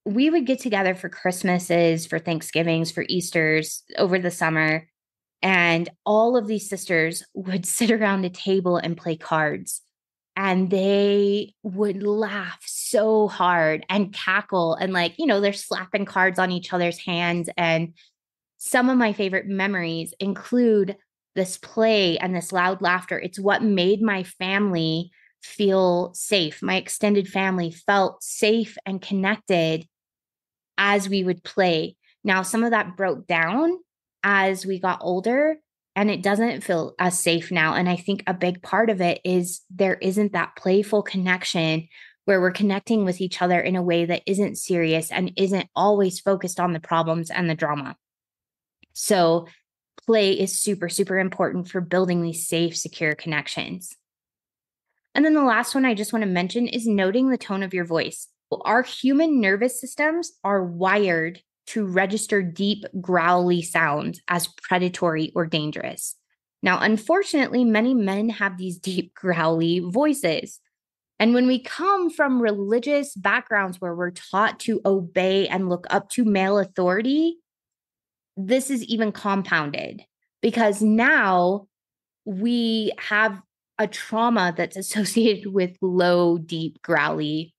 we would get together for Christmases, for Thanksgivings, for Easters over the summer. And all of these sisters would sit around a table and play cards. And they would laugh so hard and cackle and they're slapping cards on each other's hands. And some of my favorite memories include this play and this loud laughter. It's what made my family feel safe. My extended family felt safe and connected as we would play. Now, some of that broke down as we got older, and it doesn't feel as safe now. And I think a big part of it is there isn't that playful connection where we're connecting with each other in a way that isn't serious and isn't always focused on the problems and the drama. So play is super, super important for building these safe, secure connections. And then the last one I just want to mention is noting the tone of your voice. Our human nervous systems are wired to register deep, growly sounds as predatory or dangerous. Now, unfortunately, many men have these deep, growly voices. And when we come from religious backgrounds where we're taught to obey and look up to male authority, this is even compounded because now we have a trauma that's associated with low, deep, growly,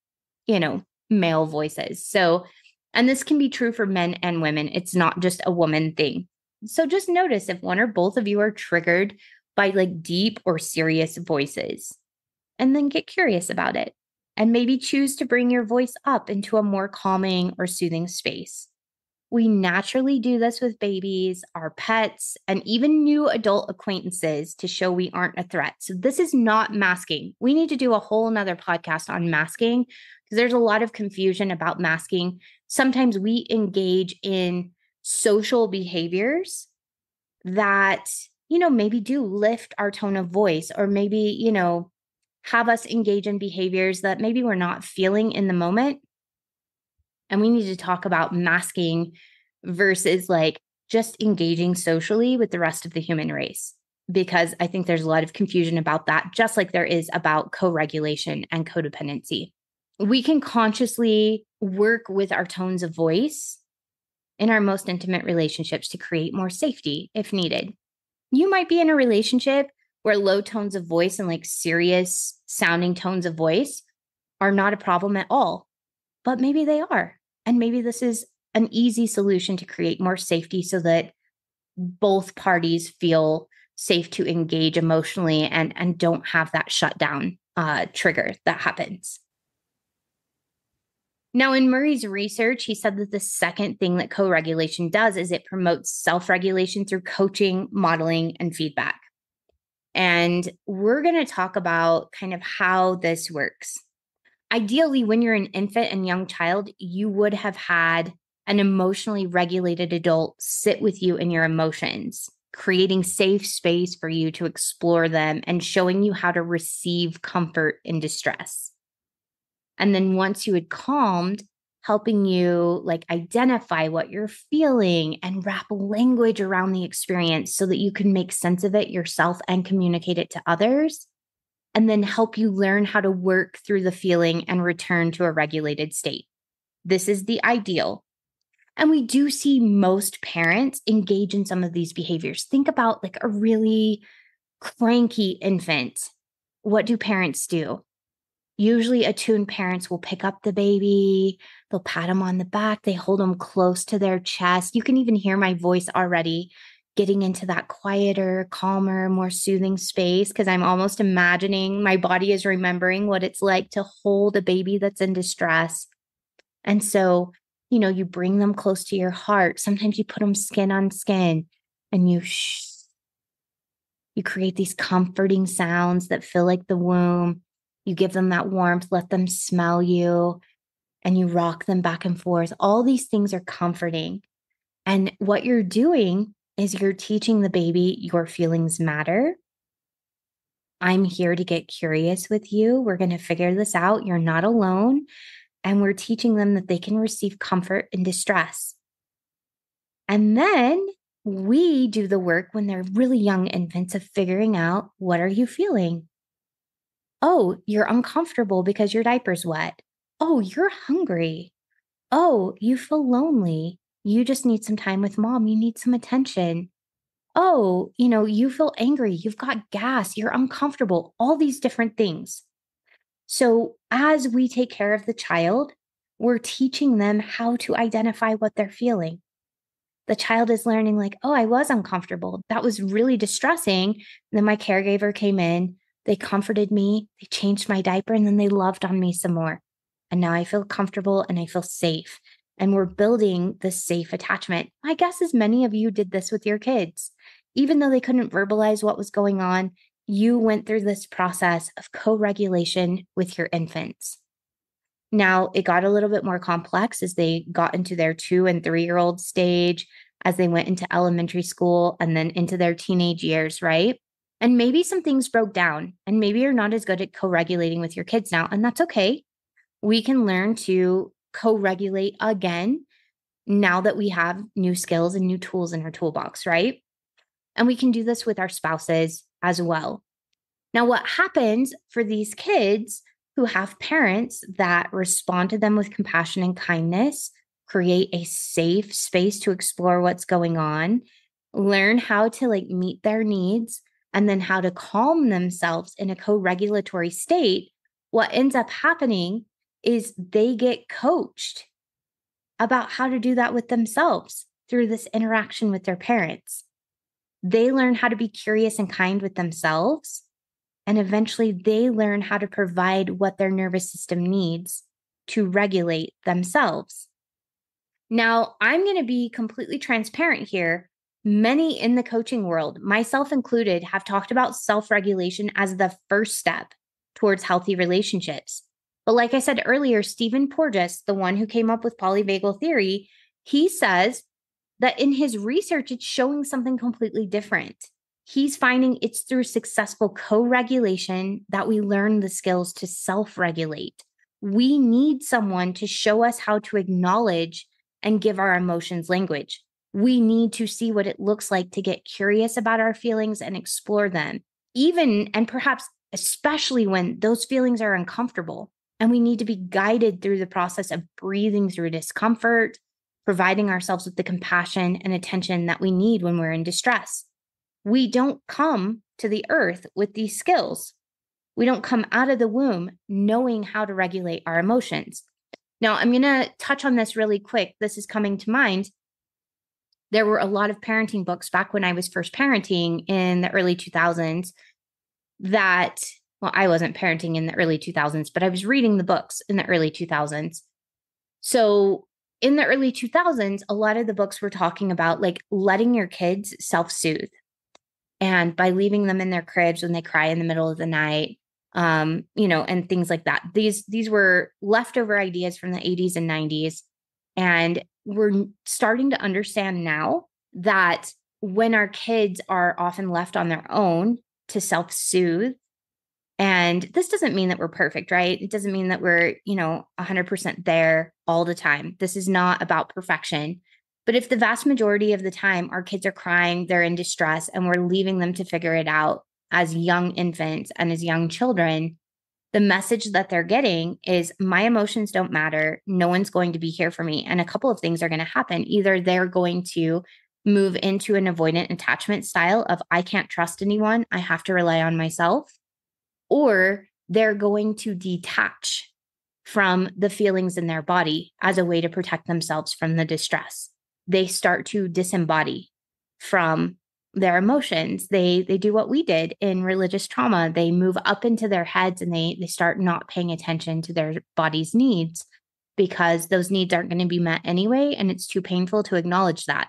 male voices. So, and this can be true for men and women. It's not just a woman thing. So just notice if one or both of you are triggered by deep or serious voices, and then get curious about it and maybe choose to bring your voice up into a more calming or soothing space. We naturally do this with babies, our pets, and even new adult acquaintances to show we aren't a threat. So this is not masking. We need to do a whole nother podcast on masking because there's a lot of confusion about masking. Sometimes we engage in social behaviors that, maybe do lift our tone of voice, or maybe, have us engage in behaviors that maybe we're not feeling in the moment. And we need to talk about masking versus just engaging socially with the rest of the human race, because I think there's a lot of confusion about that, just like there is about co-regulation and codependency. We can consciously work with our tones of voice in our most intimate relationships to create more safety if needed. You might be in a relationship where low tones of voice and serious sounding tones of voice are not a problem at all. But maybe they are. And maybe this is an easy solution to create more safety so that both parties feel safe to engage emotionally and don't have that shutdown trigger that happens. Now, in Murray's research, he said that the second thing that co-regulation does is it promotes self-regulation through coaching, modeling, and feedback. And we're going to talk about kind of how this works. Ideally, when you're an infant and young child, you would have had an emotionally regulated adult sit with you in your emotions, creating safe space for you to explore them and showing you how to receive comfort in distress. And then once you had calmed, helping you like identify what you're feeling and wrap language around the experience so that you can make sense of it yourself and communicate it to others, and then help you learn how to work through the feeling and return to a regulated state. This is the ideal. And we do see most parents engage in some of these behaviors. Think about like a really cranky infant. What do parents do? Usually attuned parents will pick up the baby, they'll pat him on the back, they hold him close to their chest. You can even hear my voice already getting into that quieter, calmer, more soothing space because I'm almost imagining my body is remembering what it's like to hold a baby that's in distress. And so, you bring them close to your heart. Sometimes you put them skin on skin and you create these comforting sounds that feel like the womb. You give them that warmth, let them smell you, and you rock them back and forth. All these things are comforting. And what you're doing is you're teaching the baby your feelings matter. I'm here to get curious with you. We're going to figure this out. You're not alone. And we're teaching them that they can receive comfort in distress. And then we do the work when they're really young infants of figuring out, what are you feeling? Oh, you're uncomfortable because your diaper's wet. Oh, you're hungry. Oh, you feel lonely. You just need some time with mom. You need some attention. Oh, you feel angry. You've got gas. You're uncomfortable. All these different things. So as we take care of the child, we're teaching them how to identify what they're feeling. The child is learning like, oh, I was uncomfortable. That was really distressing. And then my caregiver came in, they comforted me, they changed my diaper, and then they loved on me some more. And now I feel comfortable and I feel safe. And we're building this safe attachment. My guess is many of you did this with your kids. Even though they couldn't verbalize what was going on, you went through this process of co-regulation with your infants. Now, it got a little bit more complex as they got into their 2 and 3-year-old stage, as they went into elementary school and then into their teenage years, right? And maybe some things broke down, and maybe you're not as good at co-regulating with your kids now, and that's okay. We can learn to co-regulate again now that we have new skills and new tools in our toolbox, right? And we can do this with our spouses as well. Now, what happens for these kids who have parents that respond to them with compassion and kindness, create a safe space to explore what's going on, learn how to meet their needs, and then how to calm themselves in a co-regulatory state, what ends up happening is they get coached about how to do that with themselves through this interaction with their parents. They learn how to be curious and kind with themselves. And eventually they learn how to provide what their nervous system needs to regulate themselves. Now, I'm going to be completely transparent here. Many in the coaching world, myself included, have talked about self-regulation as the first step towards healthy relationships. But like I said earlier, Stephen Porges, the one who came up with polyvagal theory, he says that in his research, it's showing something completely different. He's finding it's through successful co-regulation that we learn the skills to self-regulate. We need someone to show us how to acknowledge and give our emotions language. We need to see what it looks like to get curious about our feelings and explore them, even and perhaps especially when those feelings are uncomfortable. And we need to be guided through the process of breathing through discomfort, providing ourselves with the compassion and attention that we need when we're in distress. We don't come to the earth with these skills. We don't come out of the womb knowing how to regulate our emotions. Now, I'm going to touch on this really quick. This is coming to mind. There were a lot of parenting books back when I was first parenting in the early 2000s that, well, I wasn't parenting in the early 2000s, but I was reading the books in the early 2000s. So in the early 2000s, a lot of the books were talking about letting your kids self-soothe. And by leaving them in their cribs when they cry in the middle of the night, and things like that. These were leftover ideas from the 80s and 90s. And we're starting to understand now that when our kids are often left on their own to self-soothe and And this doesn't mean that we're perfect, right? It doesn't mean that we're, 100% there all the time. This is not about perfection. But if the vast majority of the time our kids are crying, they're in distress, and we're leaving them to figure it out as young infants and as young children, the message that they're getting is my emotions don't matter. No one's going to be here for me. And a couple of things are going to happen. Either they're going to move into an avoidant attachment style of I can't trust anyone. I have to rely on myself. Or they're going to detach from the feelings in their body as a way to protect themselves from the distress. They start to disembody from their emotions. They do what we did in religious trauma. They move up into their heads and they start not paying attention to their body's needs because those needs aren't going to be met anyway. And it's too painful to acknowledge that.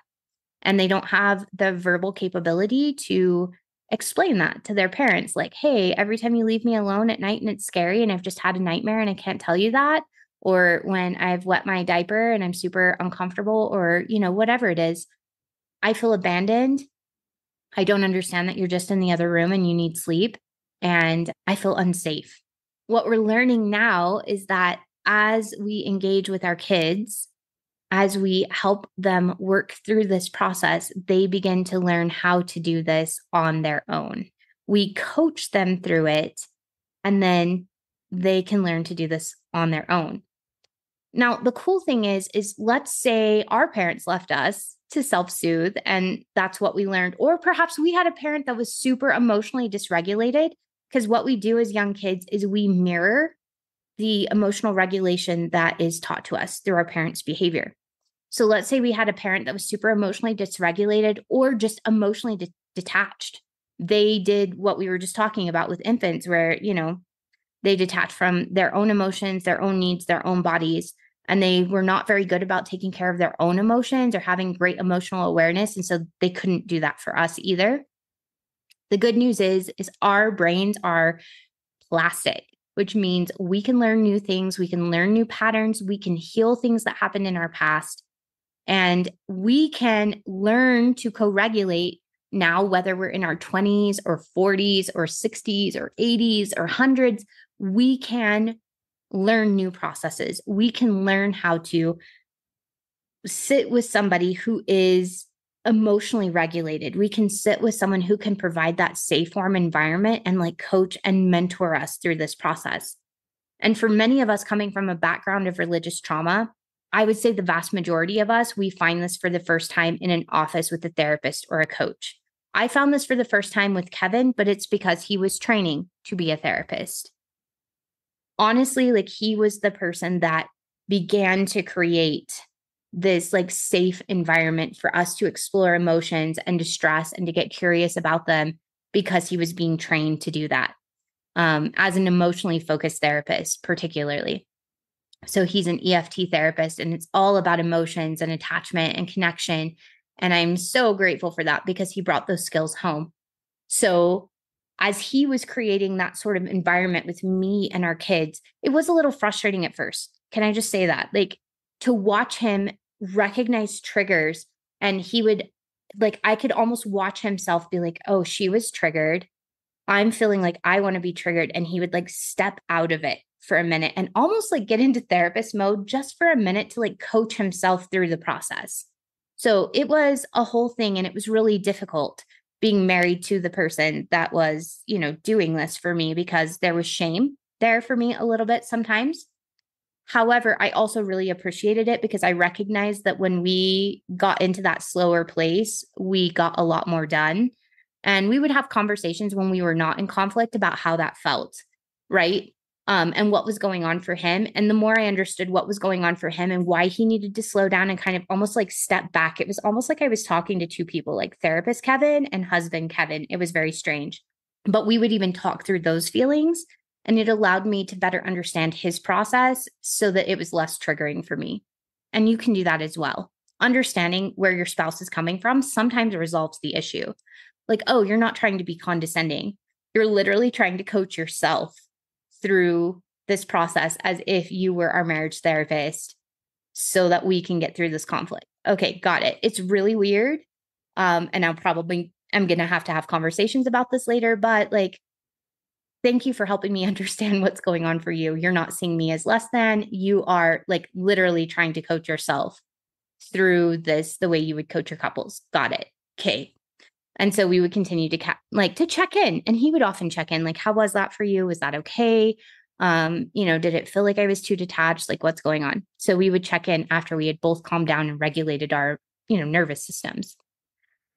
And they don't have the verbal capability to explain that to their parents. Like, hey, every time you leave me alone at night and it's scary and I've just had a nightmare and I can't tell you that. Or when I've wet my diaper and I'm super uncomfortable or, whatever it is, I feel abandoned. I don't understand that you're just in the other room and you need sleep. And I feel unsafe. What we're learning now is that as we engage with our kids, as we help them work through this process, they begin to learn how to do this on their own. We coach them through it, and then they can learn to do this on their own. Now, the cool thing is let's say our parents left us to self-soothe, and that's what we learned. Or perhaps we had a parent that was super emotionally dysregulated, because what we do as young kids is we mirror the emotional regulation that is taught to us through our parents' behavior. So let's say we had a parent that was super emotionally dysregulated or just emotionally detached. They did what we were just talking about with infants, where, they detach from their own emotions, their own needs, their own bodies, and they were not very good about taking care of their own emotions or having great emotional awareness. And so they couldn't do that for us either. The good news is our brains are plastic, which means we can learn new things. We can learn new patterns. We can heal things that happened in our past. And we can learn to co-regulate now, whether we're in our 20s or 40s or 60s or 80s or hundreds, we can learn new processes. We can learn how to sit with somebody who is emotionally regulated. We can sit with someone who can provide that safe, warm environment and coach and mentor us through this process. And for many of us coming from a background of religious trauma, I would say the vast majority of us, we find this for the first time in an office with a therapist or a coach. I found this for the first time with Kevin, but it's because he was training to be a therapist. Honestly, he was the person that began to create this safe environment for us to explore emotions and distress and to get curious about them because he was being trained to do that as an emotionally focused therapist, particularly. So he's an EFT therapist, and it's all about emotions and attachment and connection. And I'm so grateful for that because he brought those skills home. So as he was creating that sort of environment with me and our kids, it was a little frustrating at first. Can I just say that? To watch him recognize triggers, and he would I could almost watch himself be like, oh, she was triggered. I'm feeling like I want to be triggered. And he would step out of it for a minute and almost get into therapist mode just for a minute to coach himself through the process. So it was a whole thing, and it was really difficult being married to the person that was, doing this for me, because there was shame there for me a little bit sometimes. However, I also really appreciated it because I recognized that when we got into that slower place, we got a lot more done. And we would have conversations when we were not in conflict about how that felt, right? And what was going on for him. And the more I understood what was going on for him and why he needed to slow down and kind of almost step back, it was almost like I was talking to two people, therapist Kevin and husband Kevin. It was very strange. But we would even talk through those feelings, and it allowed me to better understand his process so that it was less triggering for me. And you can do that as well. Understanding where your spouse is coming from sometimes resolves the issue. Oh, you're not trying to be condescending. You're literally trying to coach yourself through this process as if you were our marriage therapist so that we can get through this conflict. Okay, got it. It's really weird. And I'm going to have conversations about this later, but thank you for helping me understand what's going on for you. You're not seeing me as less than. You are like literally trying to coach yourself through this the way you would coach your couples. Got it. Okay. And so we would continue to to check in, and he would often check in, like, how was that for you? Was that okay? Did it feel like I was too detached? Like, what's going on? So we would check in after we had both calmed down and regulated our, nervous systems.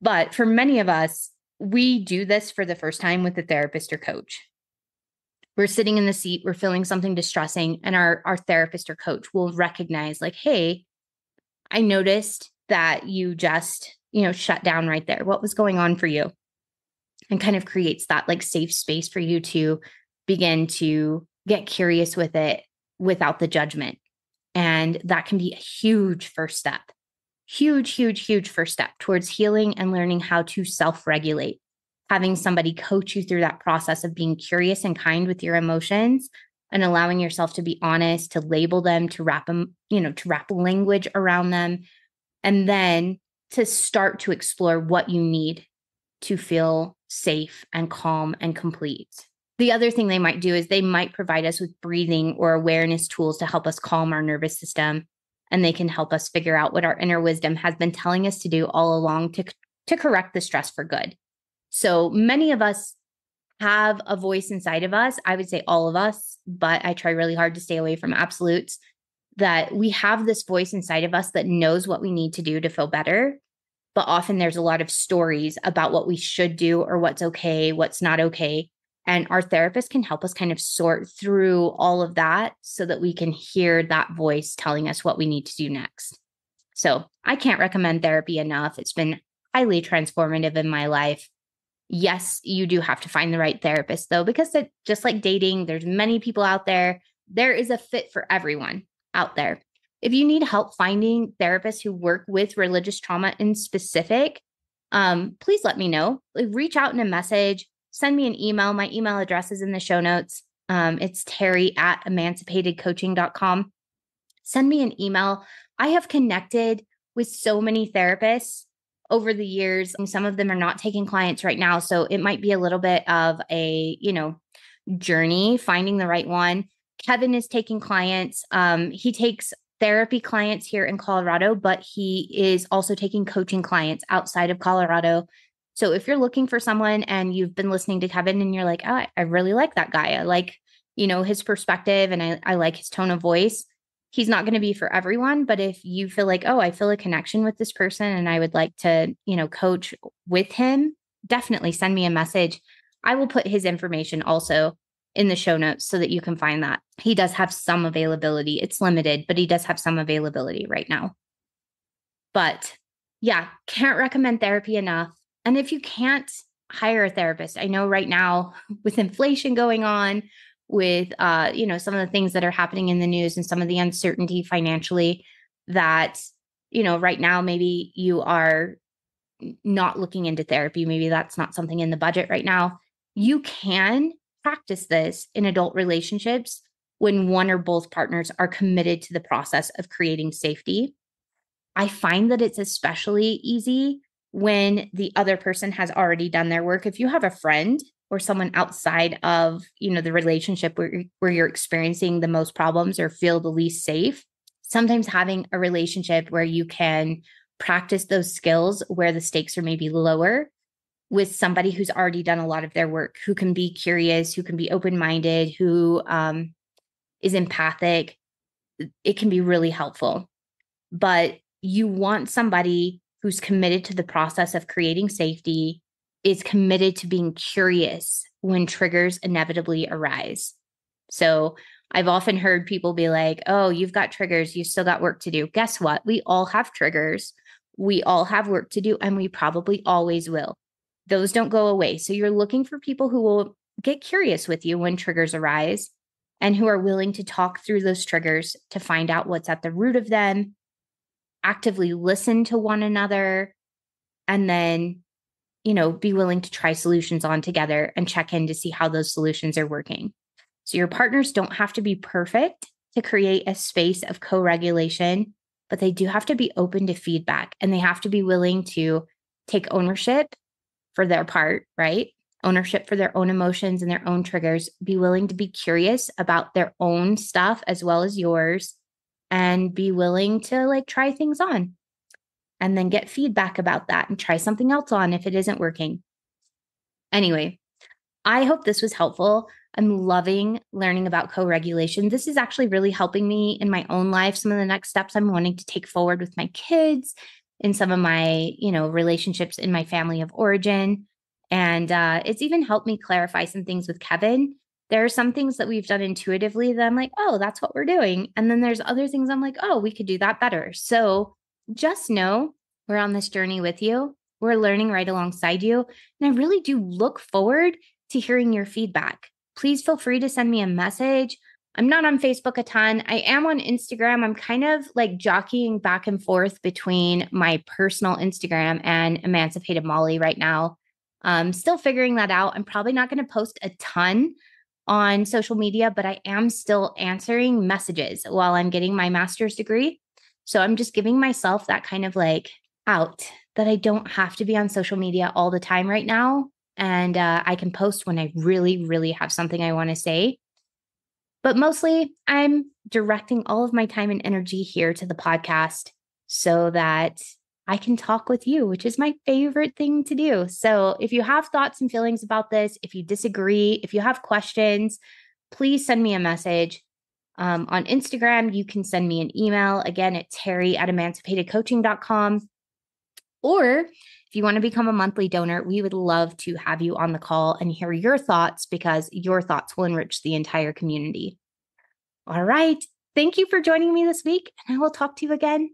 But for many of us, we do this for the first time with a therapist or coach. We're sitting in the seat, we're feeling something distressing, and our therapist or coach will recognize, like, hey, I noticed that you just, shut down right there. What was going on for you? And kind of creates that like safe space for you to begin to get curious with it without the judgment. And that can be a huge first step, huge, huge, huge first step towards healing and learning how to self-regulate. Having somebody coach you through that process of being curious and kind with your emotions and allowing yourself to be honest, to label them, to wrap them, to wrap language around them, and then to start to explore what you need to feel safe and calm and complete. The other thing they might do is they might provide us with breathing or awareness tools to help us calm our nervous system. And they can help us figure out what our inner wisdom has been telling us to do all along to correct the stress for good. So many of us have a voice inside of us. I would say all of us, but I try really hard to stay away from absolutes, that we have this voice inside of us that knows what we need to do to feel better. But often there's a lot of stories about what we should do or what's okay, what's not okay. And our therapist can help us kind of sort through all of that so that we can hear that voice telling us what we need to do next. So I can't recommend therapy enough. It's been highly transformative in my life. Yes, you do have to find the right therapist though, because just like dating, there's many people out there. There is a fit for everyone out there. If you need help finding therapists who work with religious trauma in specific, please let me know. Reach out in a message, send me an email. My email address is in the show notes. It's terry@emancipatedcoaching.com. Send me an email. I have connected with so many therapists over the years, and some of them are not taking clients right now. So it might be a little bit of a, journey finding the right one. Kevin is taking clients. He takes therapy clients here in Colorado, but he is also taking coaching clients outside of Colorado. So if you're looking for someone and you've been listening to Kevin and you're like, oh, I really like that guy. I like, his perspective, and I like his tone of voice. He's not going to be for everyone, but if you feel like, oh, I feel a connection with this person and I would like to, coach with him, definitely send me a message. I will put his information also in the show notes so that you can find that. He does have some availability. It's limited, but he does have some availability right now. But yeah, can't recommend therapy enough. And if you can't hire a therapist, I know right now with inflation going on, with some of the things that are happening in the news and some of the uncertainty financially, that right now maybe you are not looking into therapy. Maybe that's not something in the budget right now. You can practice this in adult relationships when one or both partners are committed to the process of creating safety. I find that it's especially easy when the other person has already done their work. If you have a friend or someone outside of, the relationship where you're experiencing the most problems or feel the least safe, sometimes having a relationship where you can practice those skills where the stakes are maybe lower with somebody who's already done a lot of their work, who can be curious, who can be open-minded, who is empathic, it can be really helpful. But you want somebody who's committed to the process of creating safety, is committed to being curious when triggers inevitably arise. So I've often heard people be like, oh, you've got triggers, you've still got work to do. Guess what? We all have triggers. We all have work to do, and we probably always will. Those don't go away. So you're looking for people who will get curious with you when triggers arise and who are willing to talk through those triggers to find out what's at the root of them, actively listen to one another, and then, be willing to try solutions on together and check in to see how those solutions are working. So your partners don't have to be perfect to create a space of co-regulation, but they do have to be open to feedback, and they have to be willing to take ownership for their part, right? ownership for their own emotions and their own triggers, be willing to be curious about their own stuff as well as yours, and be willing to like try things on and then get feedback about that and try something else on if it isn't working. Anyway, I hope this was helpful. I'm loving learning about co-regulation. This is actually really helping me in my own life. Some of the next steps I'm wanting to take forward with my kids, in some of my, relationships in my family of origin. And it's even helped me clarify some things with Kevin. There are some things that we've done intuitively that I'm like, oh, that's what we're doing. And then there's other things I'm like, oh, we could do that better. So just know we're on this journey with you. We're learning right alongside you. And I really do look forward to hearing your feedback. Please feel free to send me a message. I'm not on Facebook a ton. I am on Instagram. I'm kind of like jockeying back and forth between my personal Instagram and Emancipated Molly right now. Still figuring that out. I'm probably not going to post a ton on social media, but I am still answering messages while I'm getting my master's degree. So I'm just giving myself that kind of like out that I don't have to be on social media all the time right now. And I can post when I really, really have something I want to say. But mostly, I'm directing all of my time and energy here to the podcast so that I can talk with you, which is my favorite thing to do. So if you have thoughts and feelings about this, if you disagree, if you have questions, please send me a message. On Instagram, you can send me an email. Again, it's terry@emancipatedcoaching.com. Or if you want to become a monthly donor, we would love to have you on the call and hear your thoughts, because your thoughts will enrich the entire community. All right. Thank you for joining me this week, and I will talk to you again